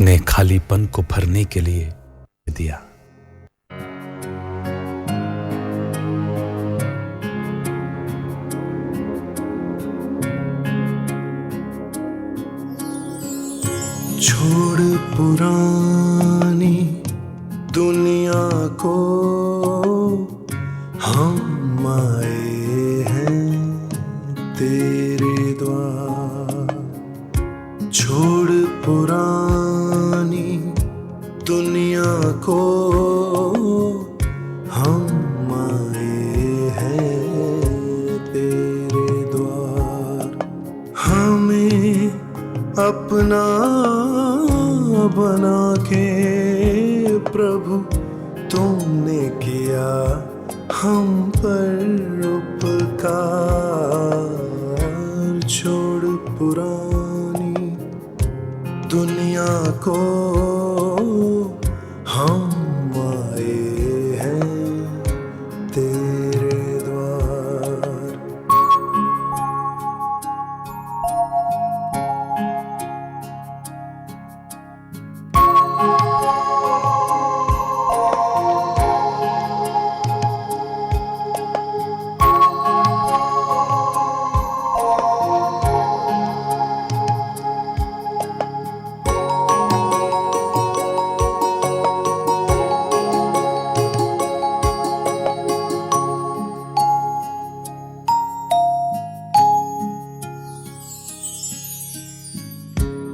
अपने खालीपन को भरने के लिए दिया। छोड़ पुरानी दुनिया को, हम आए हैं तेरे द्वार। छोड़ पुरानी दुनिया को, हम आए हैं तेरे द्वार। हमें अपना बना के प्रभु तुमने किया हम पर उपकार। छोड़ पुरानी दुनिया को, हम आए हैं तेरे द्वार।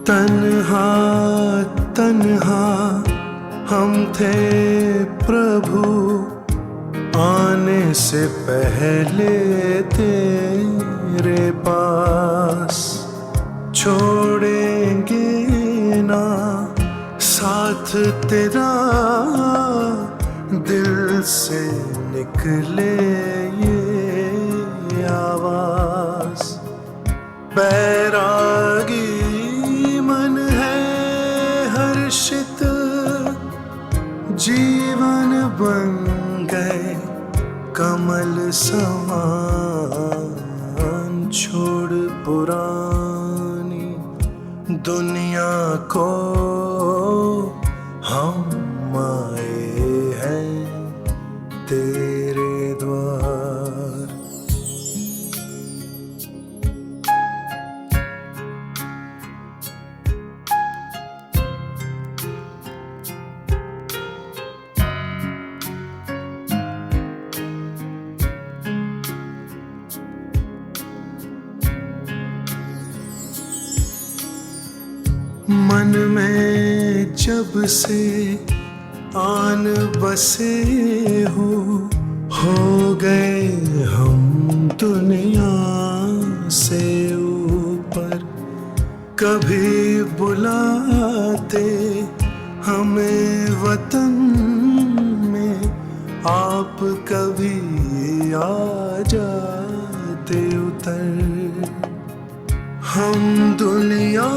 तन्हा तन्हा हम थे प्रभु, आने से पहले तेरे पास। छोड़ेंगे ना साथ तेरा, दिल से निकले ये आवाज। बैरागी मन है हर्षित, जीवन बन गए कमल समान। छोड़ पुरानी दुनिया को, हम आए हैं तेरे द्वार। मन में जब से आन बसे हो गए हम दुनिया से ऊपर। कभी बुलाते हमें वतन में, आप कभी आ जाते उतर। हम दुनिया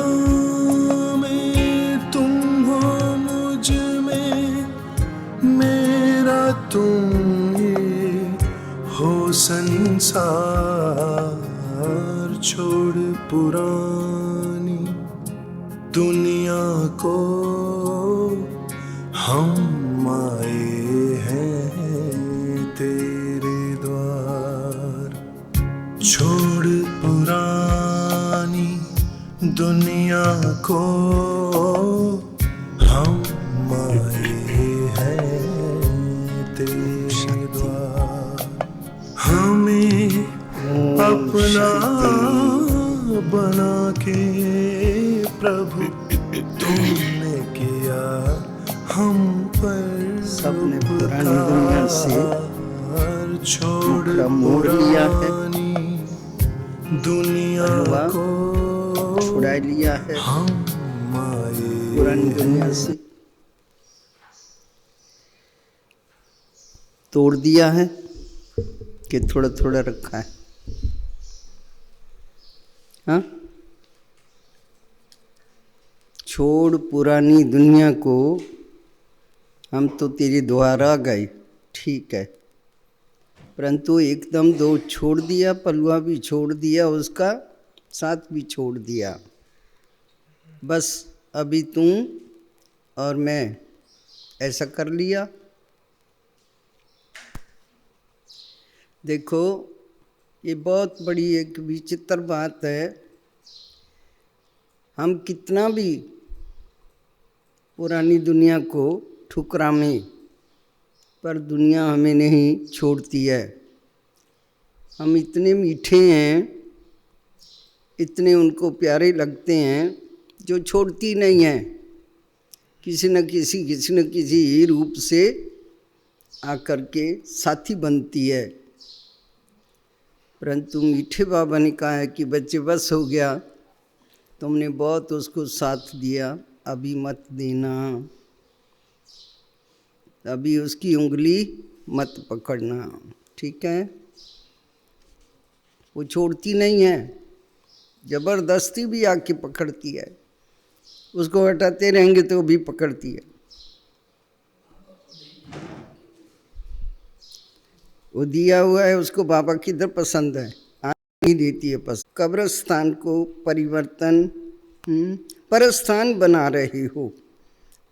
में, तुम हो मुझ में, मेरा तुम ये हो संसार। छोड़ पुरानी दुनिया को, हम आए हैं तेरे द्वार। छोड़ पुरानी दुनिया को, हम आए हैं तेरे द्वार। हमें अपना बना के प्रभु तुमने किया हम पर सबने पुरानी दुनिया से छोड़ पुरानी दुनिया को छुड़ा लिया है। हम आए पुरानी दुनिया से तोड़ दिया है कि थोड़ा थोड़ा रखा है। हाँ, छोड़ पुरानी दुनिया को, हम तो तेरे द्वारा गए, ठीक है, परंतु एकदम दो छोड़ दिया, पलुआ भी छोड़ दिया, उसका साथ भी छोड़ दिया। बस अभी तुम और मैं ऐसा कर लिया। देखो, ये बहुत बड़ी एक विचित्र बात है। हम कितना भी पुरानी दुनिया को ठुकराएं, पर दुनिया हमें नहीं छोड़ती है। हम इतने मीठे हैं, इतने उनको प्यारे लगते हैं, जो छोड़ती नहीं है। किसी न किसी रूप से आकर के साथी बनती है। परंतु मीठे बाबा ने कहा है कि बच्चे बस हो गया, तुमने बहुत उसको साथ दिया, अभी मत देना, अभी उसकी उंगली मत पकड़ना, ठीक है? वो छोड़ती नहीं है, जबरदस्ती भी आके पकड़ती है। उसको हटाते रहेंगे तो भी पकड़ती है। वो दिया हुआ है, उसको बाबा की इधर पसंद है, नहीं देती है पसंद। कब्रिस्तान को परिवर्तन परस्थान बना रहे हो,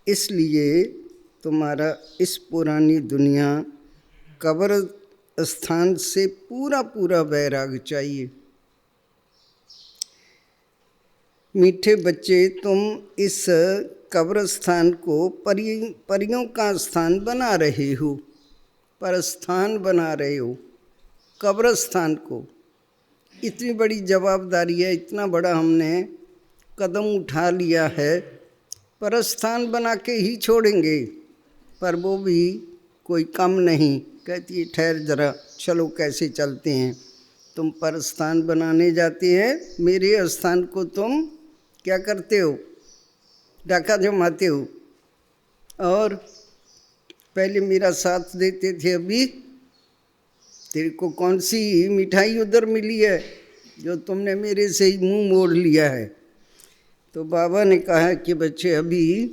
इसलिए तुम्हारा इस पुरानी दुनिया कब्र स्थान से पूरा पूरा वैराग चाहिए। मीठे बच्चे, तुम इस कब्रस्थान को परियों का स्थान बना रहे हो, परस्थान बना रहे हो कब्रस्थान को। इतनी बड़ी जवाबदारी है, इतना बड़ा हमने कदम उठा लिया है, परस्थान बना के ही छोड़ेंगे। पर वो भी कोई कम नहीं, कहती है ठहर जरा, चलो कैसे चलते हैं। तुम परस्थान बनाने जाते हैं, मेरे स्थान को तुम क्या करते हो? डाका जमाते हो। और पहले मेरा साथ देते थे, अभी तेरे को कौन सी मिठाई उधर मिली है जो तुमने मेरे से ही मुंह मोड़ लिया है? तो बाबा ने कहा कि बच्चे, अभी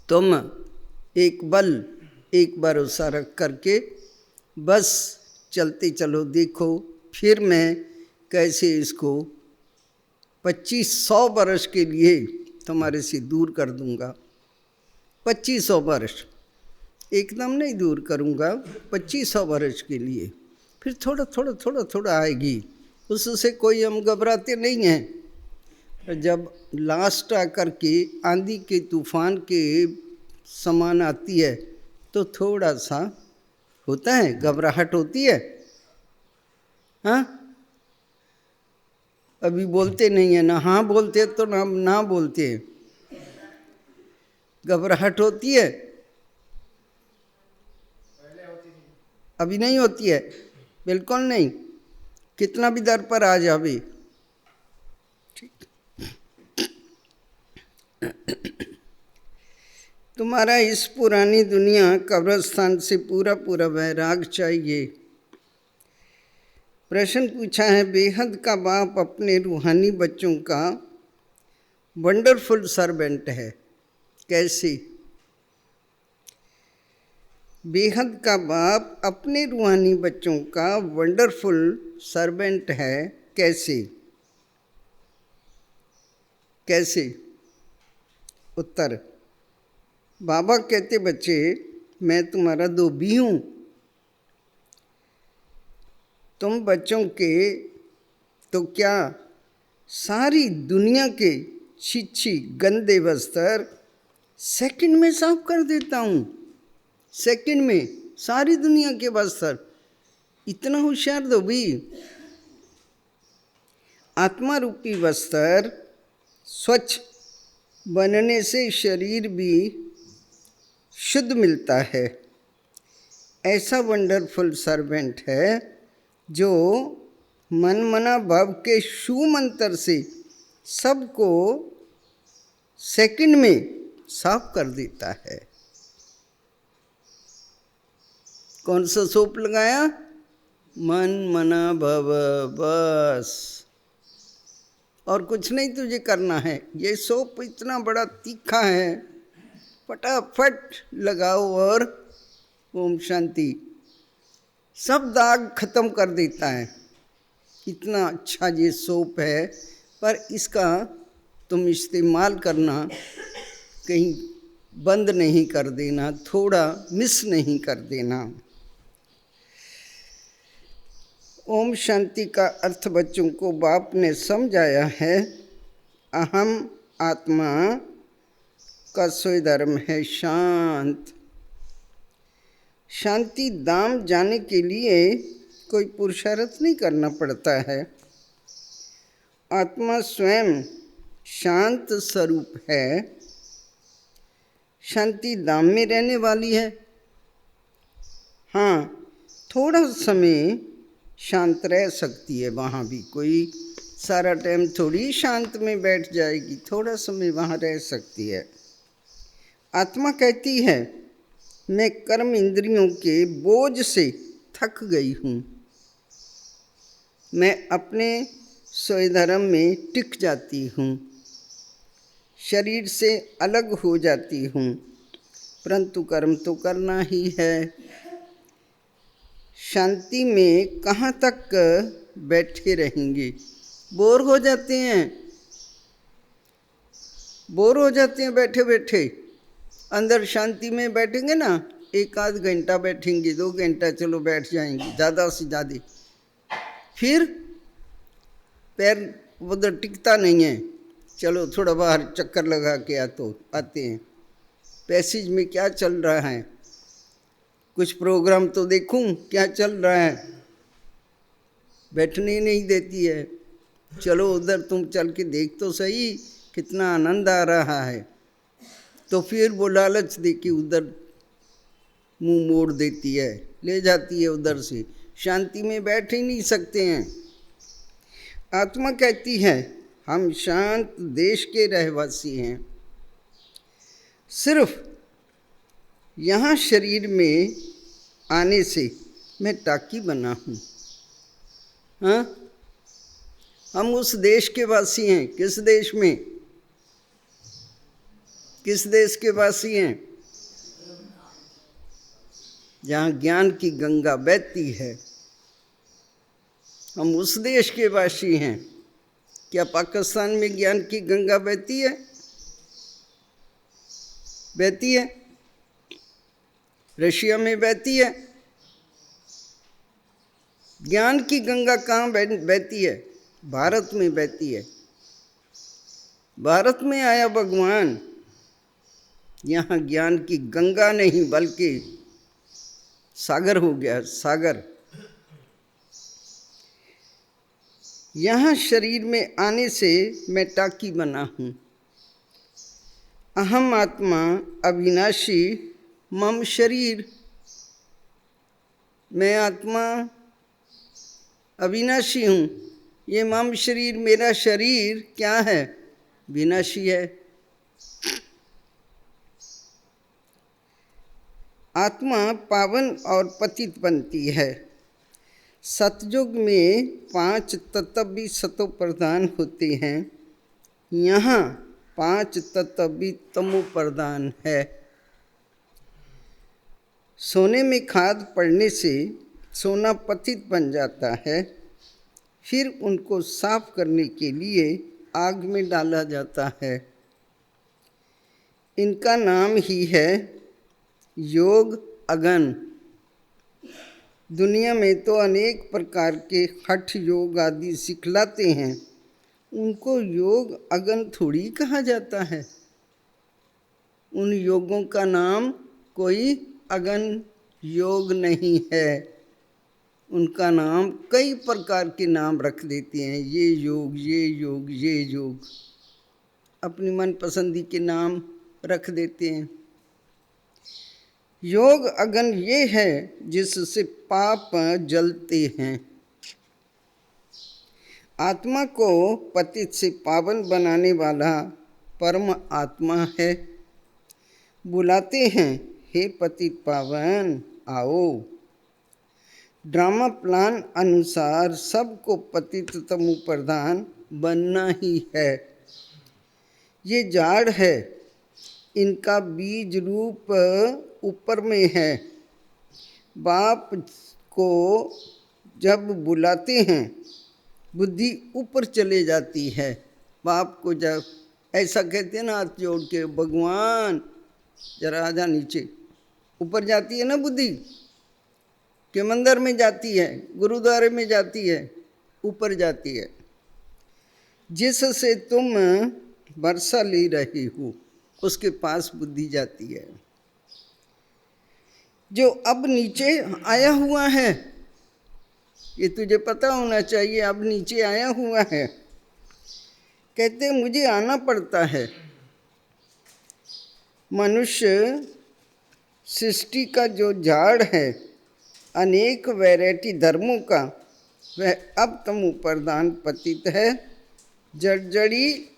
तुम एक भरोसा रख करके बस चलते चलो। देखो फिर मैं कैसे इसको 2500 वर्ष के लिए तुम्हारे से दूर कर दूंगा। 2500 वर्ष, एकदम नहीं दूर करूंगा, 2500 वर्ष के लिए। फिर थोड़ा आएगी, उससे कोई हम घबराते नहीं हैं। जब लास्ट आकर के आंधी के तूफान के समान आती है तो थोड़ा सा होता है, घबराहट होती है। हाँ, अभी बोलते नहीं है ना, हाँ बोलते तो ना बोलते हैं, घबराहट होती है। अभी नहीं होती है, बिल्कुल नहीं, कितना भी दर पर आ जावे। ठीक, तुम्हारा इस पुरानी दुनिया कब्रिस्तान से पूरा पूरा वैराग चाहिए। प्रश्न पूछा है, बेहद का बाप अपने रूहानी बच्चों का वंडरफुल सर्वेंट है, कैसे? बेहद का बाप अपने रूहानी बच्चों का वंडरफुल सर्वेंट है, कैसे? कैसे? उत्तर, बाबा कहते, बच्चे मैं तुम्हारा धोबी हूँ। तुम बच्चों के तो क्या सारी दुनिया के छिछी गंदे वस्त्र सेकंड में साफ कर देता हूँ। सेकंड में सारी दुनिया के वस्त्र, इतना होशियार धोबी। आत्मा रूपी वस्त्र स्वच्छ बनने से शरीर भी शुद्ध मिलता है। ऐसा वंडरफुल सर्वेंट है जो मनमना भाव के शू मंत्र से सबको सेकंड में साफ कर देता है। कौन सा सोप लगाया? मन मना भव, बस और कुछ नहीं तुझे करना है। ये सोप इतना बड़ा तीखा है, फटाफट लगाओ और ओम शांति, सब दाग खत्म कर देता है। इतना अच्छा ये सोप है, पर इसका तुम इस्तेमाल करना कहीं बंद नहीं कर देना, थोड़ा मिस नहीं कर देना। ओम शांति का अर्थ बच्चों को बाप ने समझाया है। अहम आत्मा का सोई धर्म है शांत। शांति धाम जाने के लिए कोई पुरुषार्थ नहीं करना पड़ता है। आत्मा स्वयं शांत स्वरूप है, शांति धाम में रहने वाली है। हाँ, थोड़ा समय शांत रह सकती है वहाँ भी, कोई सारा टाइम थोड़ी शांत में बैठ जाएगी, थोड़ा समय वहाँ रह सकती है। आत्मा कहती है मैं कर्म इंद्रियों के बोझ से थक गई हूँ, मैं अपने सोए धर्म में टिक जाती हूँ, शरीर से अलग हो जाती हूँ, परंतु कर्म तो करना ही है। शांति में कहाँ तक बैठे रहेंगे? बोर हो जाते हैं, बोर हो जाते हैं बैठे बैठे। अंदर शांति में बैठेंगे ना, 1 आध घंटा बैठेंगे, 2 घंटा चलो बैठ जाएंगे, ज़्यादा से ज़्यादा, फिर पैर उधर टिकता नहीं है, चलो थोड़ा बाहर चक्कर लगा के आते हैं। पैसेज में क्या चल रहा है, कुछ प्रोग्राम तो देखूं क्या चल रहा है, बैठने नहीं देती है। चलो उधर तुम चल के देख तो सही कितना आनंद आ रहा है, तो फिर वो लालच दे के उधर मुंह मोड़ देती है, ले जाती है उधर से। शांति में बैठ ही नहीं सकते हैं। आत्मा कहती है हम शांत देश के रहवासी हैं, सिर्फ यहाँ शरीर में आने से मैं टाकी बना हूँ। हाँ, हम उस देश के वासी हैं। किस देश में, किस देश के वासी हैं? जहाँ ज्ञान की गंगा बहती है, हम उस देश के वासी हैं। क्या पाकिस्तान में ज्ञान की गंगा बहती है? बहती है? रशिया में बहती है? ज्ञान की गंगा कहाँ बहती है? भारत में बहती है। भारत में आया भगवान, यहाँ ज्ञान की गंगा नहीं बल्कि सागर हो गया, सागर। यहाँ शरीर में आने से मैं टाकी बना हूँ। अहम आत्मा अविनाशी मम शरीर, मैं आत्मा अविनाशी हूँ। ये मम शरीर, मेरा शरीर क्या है? विनाशी है। आत्मा पावन और पतित बनती है। सतयुग में 5 तत्व भी सतो प्रधान होते हैं, यहाँ 5 तत्व भी तमो प्रधान है। सोने में खाद पड़ने से सोना पतित बन जाता है, फिर उनको साफ करने के लिए आग में डाला जाता है। इनका नाम ही है योग अगन। दुनिया में तो अनेक प्रकार के हठ योग आदि सिखलाते हैं, उनको योग अगन थोड़ी कहा जाता है। उन योगों का नाम कोई अगन योग नहीं है, उनका नाम कई प्रकार के नाम रख देते हैं। ये योग, ये योग, ये योग, अपनी मनपसंदी के नाम रख देते हैं। योग अगन ये है जिससे पाप जलते हैं। आत्मा को पतित से पावन बनाने वाला परम आत्मा है। बुलाते हैं, हे पतित पावन आओ। ड्रामा प्लान अनुसार सबको पतित तमो प्रधान बनना ही है। ये झाड़ है, इनका बीज रूप ऊपर में है। बाप को जब बुलाते हैं बुद्धि ऊपर चले जाती है। बाप को जब ऐसा कहते हैं ना हाथ जोड़ के, भगवान जरा आ जा नीचे। ऊपर जाती है ना बुद्धि, कि मंदिर में जाती है, गुरुद्वारे में जाती है, ऊपर जाती है। जिससे तुम वर्षा ले रही हो उसके पास बुद्धि जाती है। जो अब नीचे आया हुआ है, ये तुझे पता होना चाहिए, अब नीचे आया हुआ है। कहते मुझे आना पड़ता है। मनुष्य सृष्टि का जो झाड़ है अनेक वैरायटी धर्मों का, वह अब तम उपादान पतित है। जड़जड़ी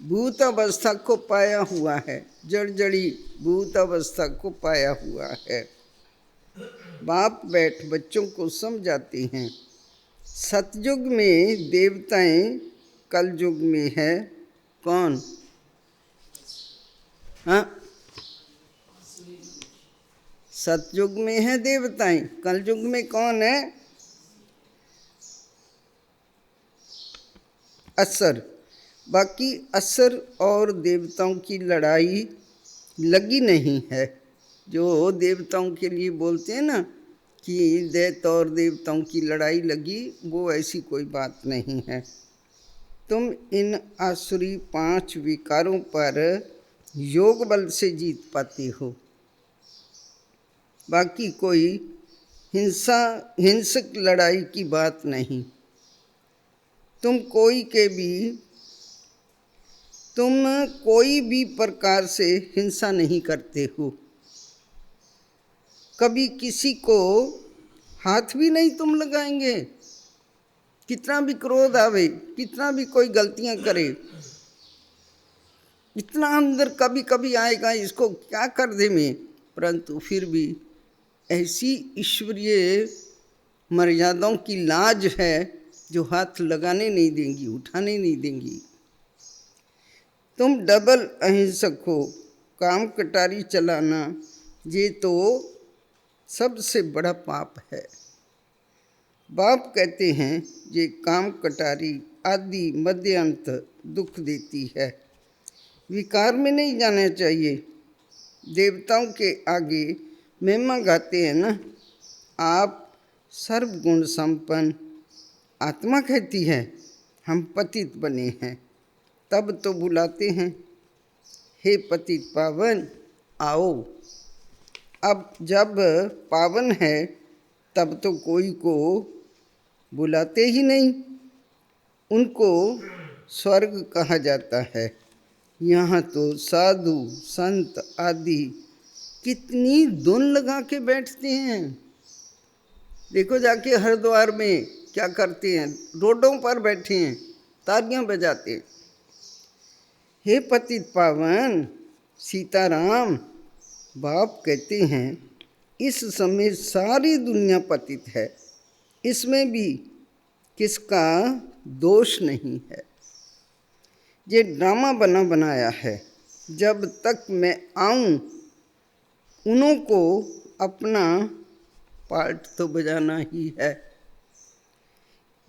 भूत अवस्था को पाया हुआ है, जड़जड़ी भूत अवस्था को पाया हुआ है। बाप बैठ बच्चों को समझाते हैं। सतयुग में देवताएं, कलयुग में है कौन? हाँ, सतयुग में है देवताएं, कलयुग में कौन है? असुर। बाकी असुर और देवताओं की लड़ाई लगी नहीं है। जो देवताओं के लिए बोलते हैं ना कि दैत्य और देवताओं की लड़ाई लगी, वो ऐसी कोई बात नहीं है। तुम इन आसुरी 5 विकारों पर योग बल से जीत पाते हो। बाकी कोई हिंसक लड़ाई की बात नहीं। तुम कोई भी प्रकार से हिंसा नहीं करते हो। कभी किसी को हाथ भी नहीं तुम लगाएंगे। कितना भी क्रोध आवे, कितना भी कोई गलतियां करे, इतना अंदर कभी कभी आएगा इसको क्या कर दे मैं, परंतु फिर भी ऐसी ईश्वरीय मर्यादाओं की लाज है जो हाथ लगाने नहीं देंगी, उठाने नहीं देंगी। तुम डबल अहिंसक हो। काम कटारी चलाना ये तो सबसे बड़ा पाप है। बाप कहते हैं ये काम कटारी आदि मध्यांत दुख देती है। विकार में नहीं जाना चाहिए। देवताओं के आगे महिमा गाते हैं ना, आप सर्वगुण संपन्न। आत्मा कहती है हम पतित बने हैं, तब तो बुलाते हैं हे पतित पावन आओ। अब जब पावन है तब तो कोई को बुलाते ही नहीं, उनको स्वर्ग कहा जाता है। यहाँ तो साधु संत आदि कितनी धुन लगा के बैठते हैं। देखो जाके हरिद्वार में क्या करते हैं, रोडों पर बैठे हैं, तालियां बजाते हैं। हे पतित पावन सीताराम, बाप कहते हैं इस समय सारी दुनिया पतित है, इसमें भी किसका दोष नहीं है। ये ड्रामा बना बनाया है। जब तक मैं आऊं उन्हों को अपना पार्ट तो बजाना ही है।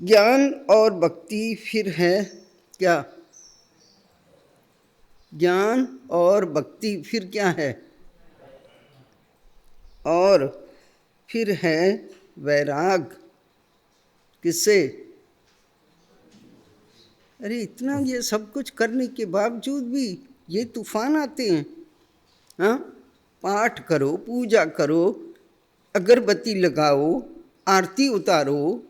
ज्ञान और भक्ति फिर है क्या? ज्ञान और भक्ति फिर क्या है? और फिर है वैराग। किससे? अरे इतना ये सब कुछ करने के बावजूद भी ये तूफान आते हैं। हाँ, पाठ करो, पूजा करो, अगरबत्ती लगाओ, आरती उतारो,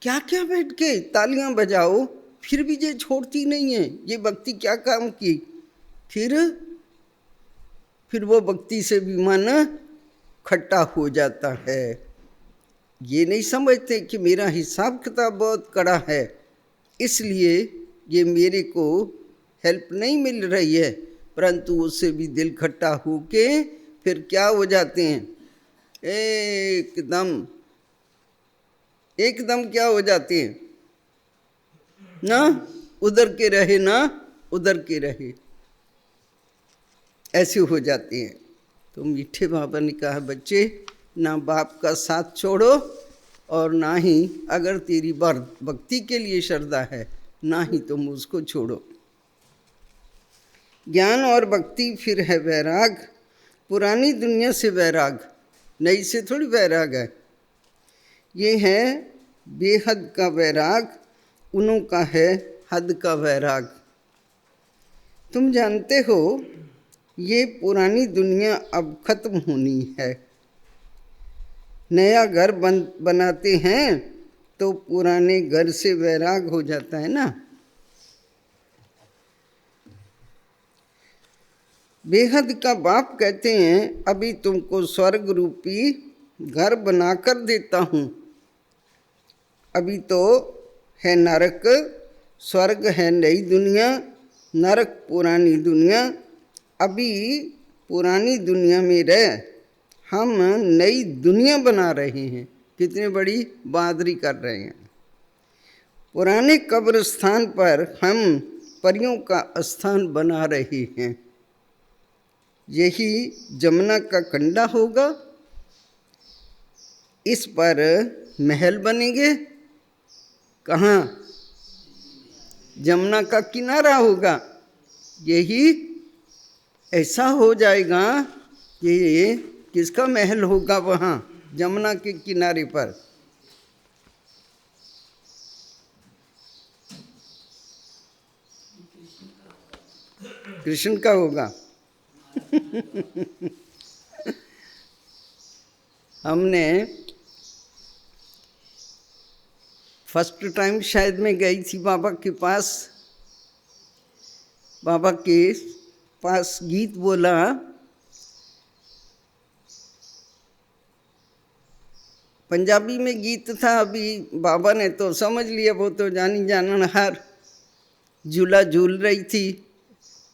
क्या क्या बैठ के तालियां बजाओ, फिर भी ये छोड़ती नहीं है। ये भक्ति क्या काम की? फिर वो भक्ति से भी मन खट्टा हो जाता है। ये नहीं समझते कि मेरा हिसाब किताब बहुत कड़ा है, इसलिए ये मेरे को हेल्प नहीं मिल रही है, परंतु उससे भी दिल खट्टा हो के फिर क्या हो जाते हैं, एकदम क्या हो जाते हैं ना, उधर के रहे ना उधर के रहे, ऐसे हो जाते हैं। तो मीठे बाबा ने कहा बच्चे, ना बाप का साथ छोड़ो और ना ही अगर तेरी भक्ति के लिए श्रद्धा है, ना ही तुम उसको छोड़ो। ज्ञान और भक्ति फिर है वैराग, पुरानी दुनिया से वैराग, नई से थोड़ी वैराग है। ये है बेहद का वैराग, उन्हों का है हद का वैराग। तुम जानते हो ये पुरानी दुनिया अब खत्म होनी है। नया घर बनाते हैं तो पुराने घर से वैराग हो जाता है ना। बेहद का बाप कहते हैं अभी तुमको स्वर्ग रूपी घर बनाकर देता हूँ। अभी तो है नरक, स्वर्ग है नई दुनिया, नरक पुरानी दुनिया। अभी पुरानी दुनिया में रह हम नई दुनिया बना रहे हैं। कितनी बड़ी बहादुरी कर रहे हैं। पुराने कब्रिस्तान पर हम परियों का स्थान बना रहे हैं। यही जमुना का कंडा होगा, इस पर महल बनेंगे। कहाँ? जमुना का किनारा होगा। यही ऐसा हो जाएगा कि किसका महल होगा वहाँ जमुना के किनारे पर। कृष्ण का होगा। हमने फर्स्ट टाइम शायद मैं गई थी बाबा के पास। बाबा के पास गीत बोला, पंजाबी में गीत था। अभी बाबा ने तो समझ लिया, वो तो जानी जाननहार। झूला झूल रही थी,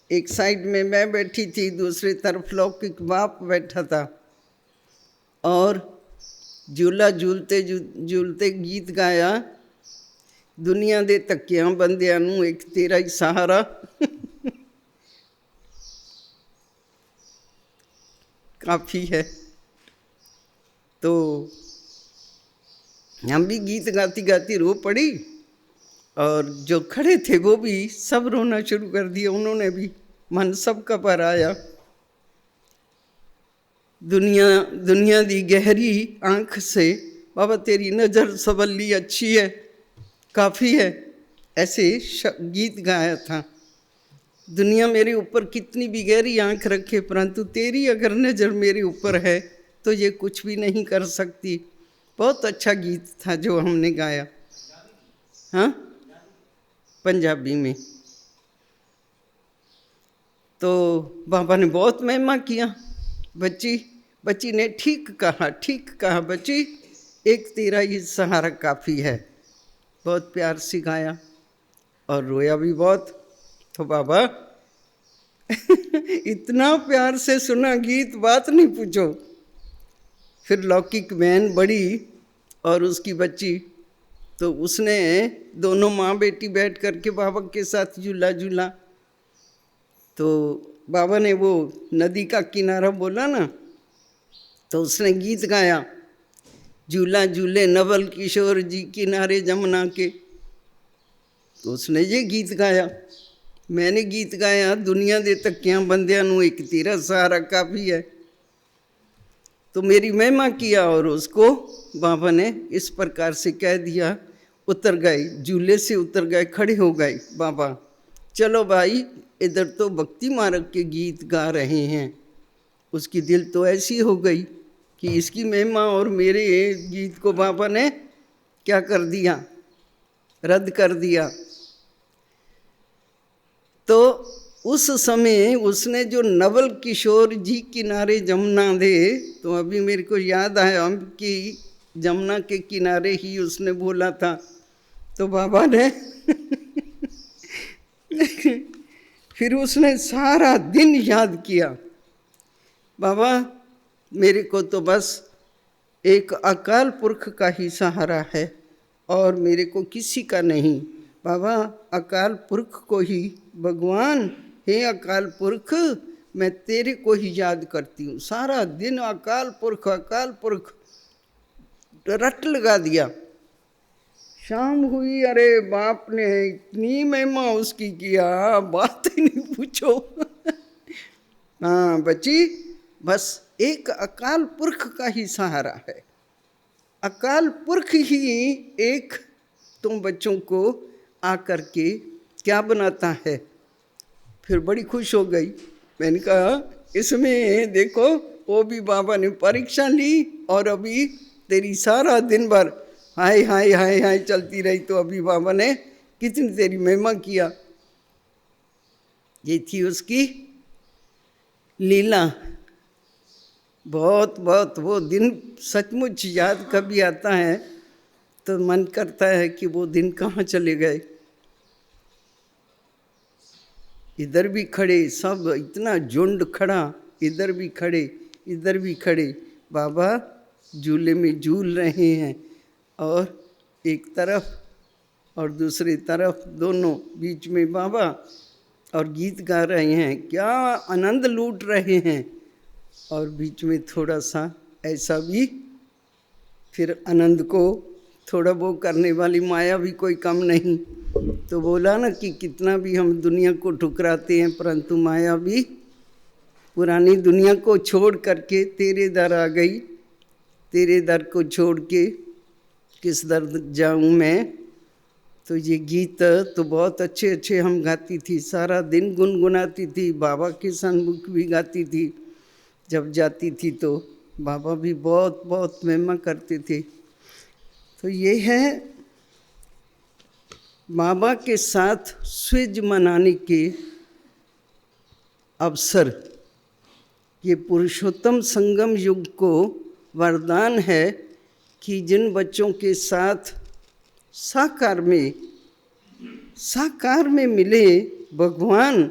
एक साइड में मैं बैठी थी, दूसरी तरफ लौकिक बाप बैठा था, और झूला झूलते झूलते गीत गाया, दुनिया दे तकिया बंदियां नूं एक तेरा ही सहारा। काफ़ी है। तो हम भी गीत गाती गाती रो पड़ी, और जो खड़े थे वो भी सब रोना शुरू कर दिया। उन्होंने भी, मन सबका पर आया। दुनिया दी गहरी आँख से बाबा तेरी नज़र सवली अच्छी है, काफ़ी है, ऐसे गीत गाया था। दुनिया मेरे ऊपर कितनी भी गहरी आँख रखे, परंतु तेरी अगर नज़र मेरे ऊपर है तो ये कुछ भी नहीं कर सकती। बहुत अच्छा गीत था जो हमने गाया। हाँ, पंजाबी में। तो बाबा ने बहुत महिमा किया। बच्ची ने ठीक कहा बच्ची, एक तेरा ही सहारा काफ़ी है। बहुत प्यार से गाया और रोया भी बहुत। तो बाबा इतना प्यार से सुना गीत, बात नहीं पूछो। फिर लौकिक बहन बड़ी और उसकी बच्ची, तो उसने दोनों माँ बेटी बैठ करके बाबा के साथ झूला। तो बाबा ने वो नदी का किनारा बोला ना, तो उसने गीत गाया, झूला झूले नवल किशोर जी किनारे जमुना के। तो उसने ये गीत गाया, मैंने गीत गाया, दुनिया दे तकियां बंदियां नूं एक तेरा सहारा काफ़ी है। तो मेरी महिमा किया और उसको बाबा ने इस प्रकार से कह दिया। उतर गए, झूले से उतर गए, खड़े हो गए। बाबा चलो भाई, इधर तो भक्ति मार्ग के गीत गा रहे हैं। उसकी दिल तो ऐसी हो गई कि इसकी महिमा और मेरे गीत को बाबा ने क्या कर दिया, रद्द कर दिया। तो उस समय उसने जो नवल किशोर जी किनारे जमुना दे, तो अभी मेरे को याद आया कि जमुना के किनारे ही उसने बोला था। तो बाबा ने फिर उसने सारा दिन याद किया, बाबा मेरे को तो बस एक अकाल पुरख का ही सहारा है और मेरे को किसी का नहीं। बाबा अकाल पुरख को ही, भगवान हे अकाल पुरख, मैं तेरे को ही याद करती हूँ सारा दिन। अकाल पुरख रट लगा दिया। शाम हुई, अरे बाप ने इतनी महिमा उसकी किया, बात ही नहीं पूछो। हाँ बच्ची, बस एक अकाल पुरख का ही सहारा है। अकाल पुरख ही एक तुम बच्चों को आकर के क्या बनाता है। फिर बड़ी खुश हो गई। मैंने कहा इसमें देखो, वो भी बाबा ने परीक्षा ली और अभी तेरी सारा दिन भर हाय हाय हाय हाय चलती रही, तो अभी बाबा ने कितनी तेरी महिमा किया। ये थी उसकी लीला। बहुत बहुत वो दिन सचमुच याद कभी आता है तो मन करता है कि वो दिन कहाँ चले गए। इधर भी खड़े सब, इतना झुंड खड़ा, इधर भी खड़े इधर भी खड़े, बाबा झूले में झूल रहे हैं और एक तरफ और दूसरी तरफ दोनों, बीच में बाबा, और गीत गा रहे हैं, क्या आनंद लूट रहे हैं। और बीच में थोड़ा सा ऐसा भी, फिर आनंद को थोड़ा वो करने वाली माया भी कोई कम नहीं। तो बोला ना कि कितना भी हम दुनिया को ठुकराते हैं, परंतु माया भी पुरानी दुनिया को छोड़ करके तेरे दर आ गई। तेरे दर को छोड़ के किस दर जाऊं मैं। तो ये गीत तो बहुत अच्छे अच्छे हम गाती थी, सारा दिन गुनगुनाती थी, बाबा के सन्मुख भी गाती थी। जब जाती थी तो बाबा भी बहुत बहुत महिमा करते थे। तो ये है बाबा के साथ स्विज मनाने के अवसर। ये पुरुषोत्तम संगम युग को वरदान है कि जिन बच्चों के साथ साकार में मिले भगवान,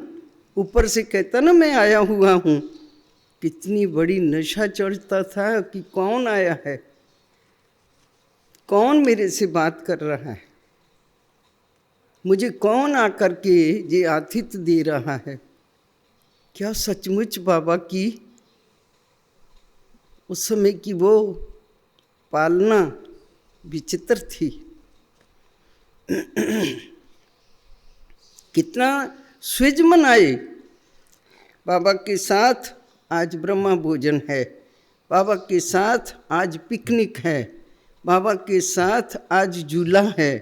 ऊपर से कहता ना मैं आया हुआ हूँ। कितनी बड़ी नशा चढ़ता था कि कौन आया है, कौन मेरे से बात कर रहा है, मुझे कौन आकर के ये आतिथ्य दे रहा है। क्या सचमुच बाबा की उस समय की वो पालना विचित्र थी। कितना स्विज मनाए। बाबा के साथ आज ब्रह्मा भोजन है, बाबा के साथ आज पिकनिक है, बाबा के साथ आज झूला है।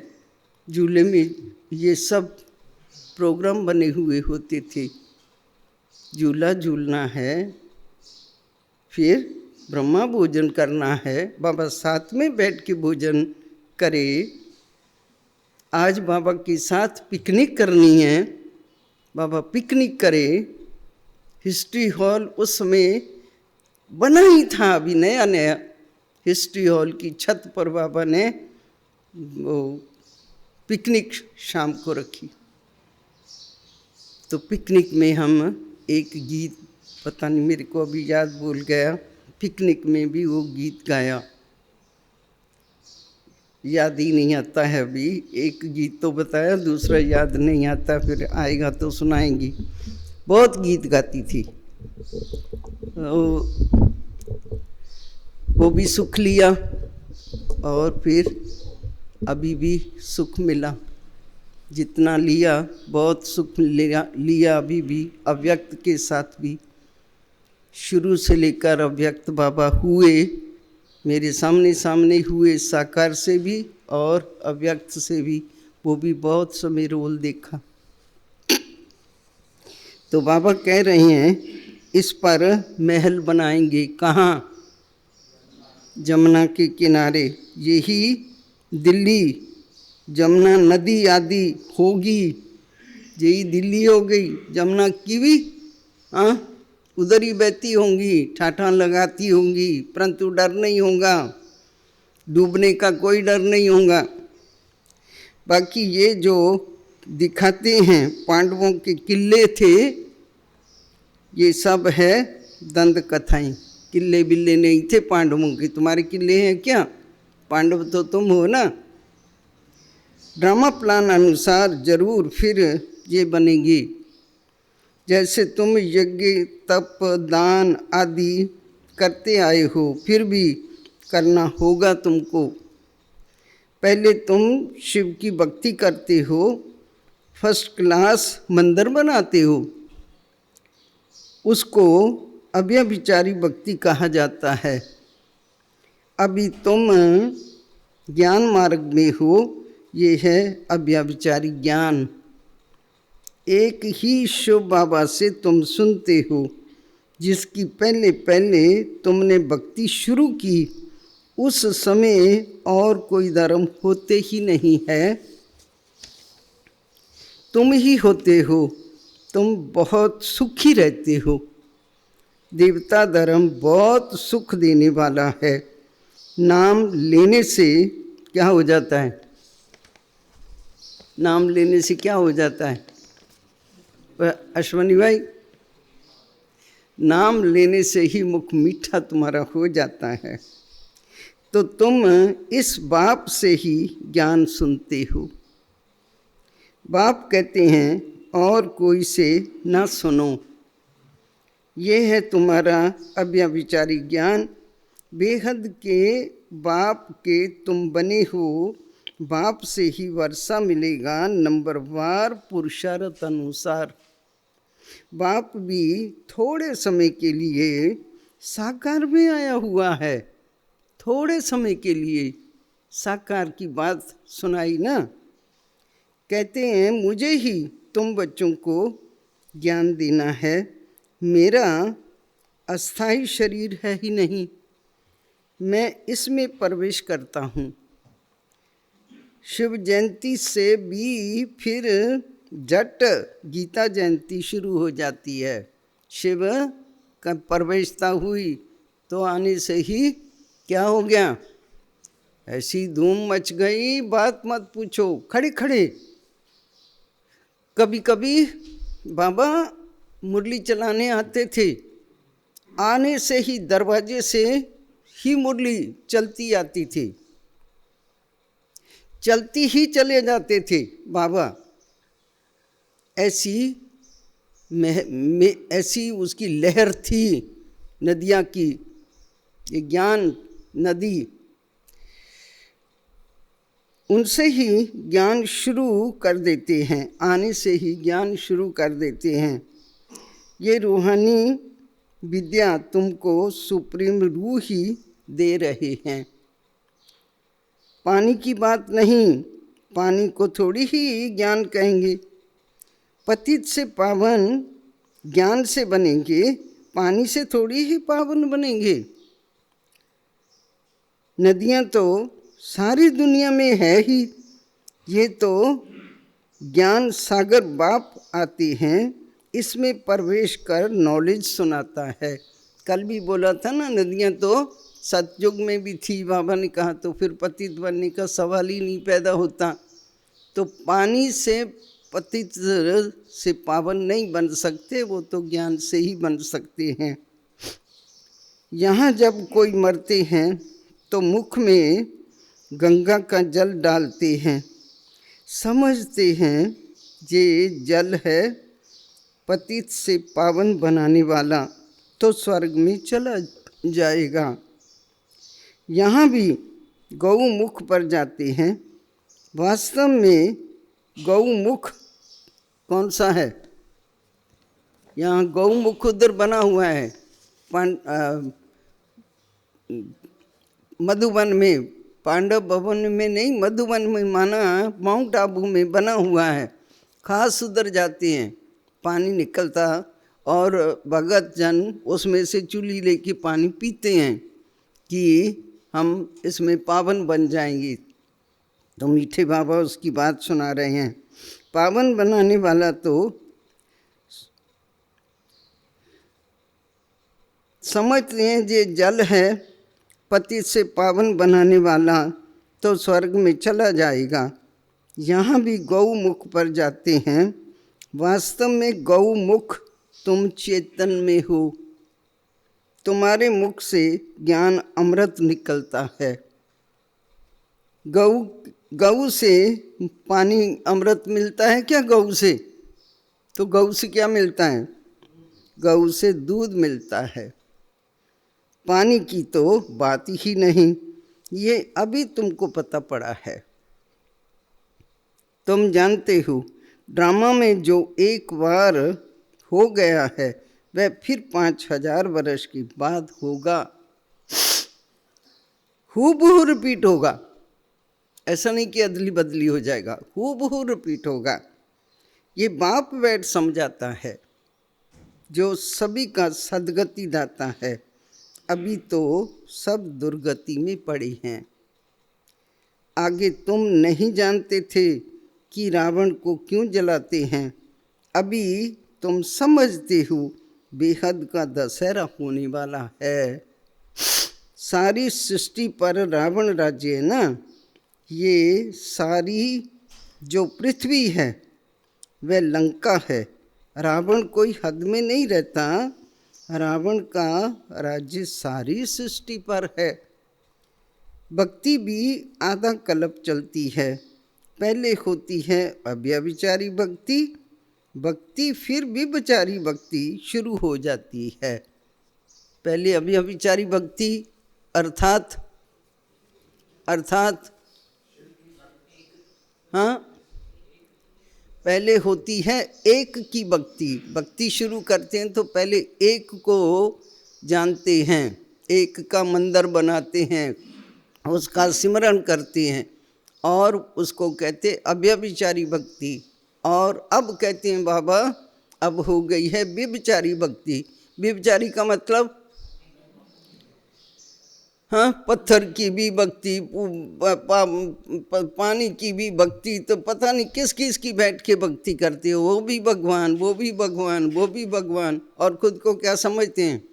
झूले में ये सब प्रोग्राम बने हुए होते थे। झूला झूलना है, फिर ब्रह्मा भोजन करना है, बाबा साथ में बैठ के भोजन करे। आज बाबा के साथ पिकनिक करनी है, बाबा पिकनिक करे। हिस्ट्री हॉल उस समय बना ही था, अभी नया नया। हिस्ट्री हॉल की छत पर बाबा ने वो पिकनिक शाम को रखी। तो पिकनिक में हम एक गीत, पता नहीं मेरे को अभी याद भूल गया, पिकनिक में भी वो गीत गाया, याद ही नहीं आता है अभी। एक गीत तो बताया, दूसरा याद नहीं आता, फिर आएगा तो सुनाएंगी। बहुत गीत गाती थी। वो भी सुख लिया और फिर अभी भी सुख मिला। जितना लिया बहुत सुख लिया अभी भी, अव्यक्त के साथ भी। शुरू से लेकर अव्यक्त बाबा हुए, मेरे सामने सामने हुए, साकार से भी और अव्यक्त से भी। वो भी बहुत समय रोल देखा। तो बाबा कह रहे हैं इस पर महल बनाएंगे। कहाँ? जमुना के किनारे। यही दिल्ली जमुना नदी आदि होगी, यही दिल्ली हो गई। जमुना की भी उधर ही बहती होंगी, ठाठा लगाती होंगी, परंतु डर नहीं होगा, डूबने का कोई डर नहीं होगा। बाकी ये जो दिखाते हैं पांडवों के किले थे, ये सब है दंत कथाएं। किले बिल्ले नहीं थे पांडवों के। तुम्हारे किले हैं क्या? पांडव तो तुम हो ना। ड्रामा प्लान अनुसार जरूर फिर ये बनेगी। जैसे तुम यज्ञ तप दान आदि करते आए हो, फिर भी करना होगा तुमको। पहले तुम शिव की भक्ति करते हो, फर्स्ट क्लास मंदिर बनाते हो, उसको अव्यभिचारी भक्ति कहा जाता है। अभी तुम ज्ञान मार्ग में हो, ये है अव्यभिचारी ज्ञान। एक ही शिव बाबा से तुम सुनते हो, जिसकी पहले पहले तुमने भक्ति शुरू की, उस समय और कोई धर्म होते ही नहीं है, तुम ही होते हो। तुम बहुत सुखी रहते हो। देवता धर्म बहुत सुख देने वाला है। नाम लेने से क्या हो जाता है? नाम लेने से क्या हो जाता है अश्वनी भाई? नाम लेने से ही मुख मीठा तुम्हारा हो जाता है। तो तुम इस बाप से ही ज्ञान सुनते हो। बाप कहते हैं और कोई से ना सुनो। ये है तुम्हारा अव्यभिचारी ज्ञान। बेहद के बाप के तुम बने हो। बाप से ही वर्षा मिलेगा नंबरवार पुरुषार्थ अनुसार। बाप भी थोड़े समय के लिए साकार में आया हुआ है। थोड़े समय के लिए साकार की बात सुनाई ना। कहते हैं मुझे ही तुम बच्चों को ज्ञान देना है। मेरा अस्थाई शरीर है ही नहीं, मैं इसमें प्रवेश करता हूँ। शिव जयंती से भी फिर जट गीता जयंती शुरू हो जाती है। शिव का प्रवेशता हुई तो आने से ही क्या हो गया, ऐसी धूम मच गई बात मत पूछो। खड़े खड़े कभी कभी बाबा मुरली चलाने आते थे, आने से ही दरवाजे से ही मुरली चलती आती थी, चलती ही चले जाते थे बाबा। ऐसी उसकी लहर थी नदियाँ की। ये ज्ञान नदी, उनसे ही ज्ञान शुरू कर देते हैं, आने से ही ज्ञान शुरू कर देते हैं। ये रूहानी विद्या तुमको सुप्रीम रूह ही दे रहे हैं। पानी की बात नहीं, पानी को थोड़ी ही ज्ञान कहेंगे। पतित से पावन ज्ञान से बनेंगे, पानी से थोड़ी ही पावन बनेंगे। नदियाँ तो सारी दुनिया में है ही। ये तो ज्ञान सागर बाप आते हैं, इसमें प्रवेश कर नॉलेज सुनाता है। कल भी बोला था ना, नदियाँ तो सतयुग में भी थी, बाबा ने कहा, तो फिर पतित बनने का सवाल ही नहीं पैदा होता। तो पानी से पतित से पावन नहीं बन सकते, वो तो ज्ञान से ही बन सकते हैं। यहाँ जब कोई मरते हैं तो मुख में गंगा का जल डालते हैं, समझते हैं ये जल है पतित से पावन बनाने वाला, तो स्वर्ग में चला जाएगा। यहाँ भी गौमुख पर जाते हैं। वास्तव में गौमुख कौन सा है? यहाँ गौमुख उधर बना हुआ है मधुबन में, पांडव भवन में नहीं, मधुबन में, माना माउंट आबू में बना हुआ है। खास उधर जाते हैं, पानी निकलता और भगत जन उसमें से चूल्ही लेके पानी पीते हैं कि हम इसमें पावन बन जाएंगे। तो मीठे बाबा उसकी बात सुना रहे हैं। पावन बनाने वाला तो समझते हैं ये जल है पति से पावन बनाने वाला, तो स्वर्ग में चला जाएगा। यहाँ भी गौमुख पर जाते हैं। वास्तव में गौमुख तुम चेतन में हो। तुम्हारे मुख से ज्ञान अमृत निकलता है। गऊ से पानी अमृत मिलता है क्या? गऊ से तो गऊ से क्या मिलता है? गऊ से दूध मिलता है। पानी की तो बात ही नहीं, ये अभी तुमको पता पड़ा है। तुम जानते हो ड्रामा में जो एक बार हो गया है वह फिर 5000 वर्ष के बाद होगा, हूबहू रिपीट होगा। ऐसा नहीं कि अदली बदली हो जाएगा, हूबहू रिपीट होगा। ये बाप बैठ समझाता है जो सभी का सदगति दाता है। अभी तो सब दुर्गति में पड़े हैं। आगे तुम नहीं जानते थे कि रावण को क्यों जलाते हैं, अभी तुम समझते हो बेहद का दशहरा होने वाला है। सारी सृष्टि पर रावण राज्य है ना। ये सारी जो पृथ्वी है वह लंका है। रावण कोई हद में नहीं रहता, रावण का राज्य सारी सृष्टि पर है। भक्ति भी आधा कल्प चलती है। पहले होती है अव्यभिचारी भक्ति, भक्ति फिर विभिचारी भक्ति शुरू हो जाती है। पहले अव्यभिचारी भक्ति अर्थात हाँ, पहले होती है एक की भक्ति। भक्ति शुरू करते हैं तो पहले एक को जानते हैं, एक का मंदिर बनाते हैं, उसका सिमरन करते हैं और उसको कहते अव्यभिचारी भक्ति। और अब कहते हैं बाबा अब हो गई है विभिचारी भक्ति। विभिचारी का मतलब हाँ, पत्थर की भी भक्ति, पानी की भी भक्ति, तो पता नहीं किस किस की बैठ के भक्ति करते हो। वो भी भगवान, वो भी भगवान, वो भी भगवान, और खुद को क्या समझते हैं?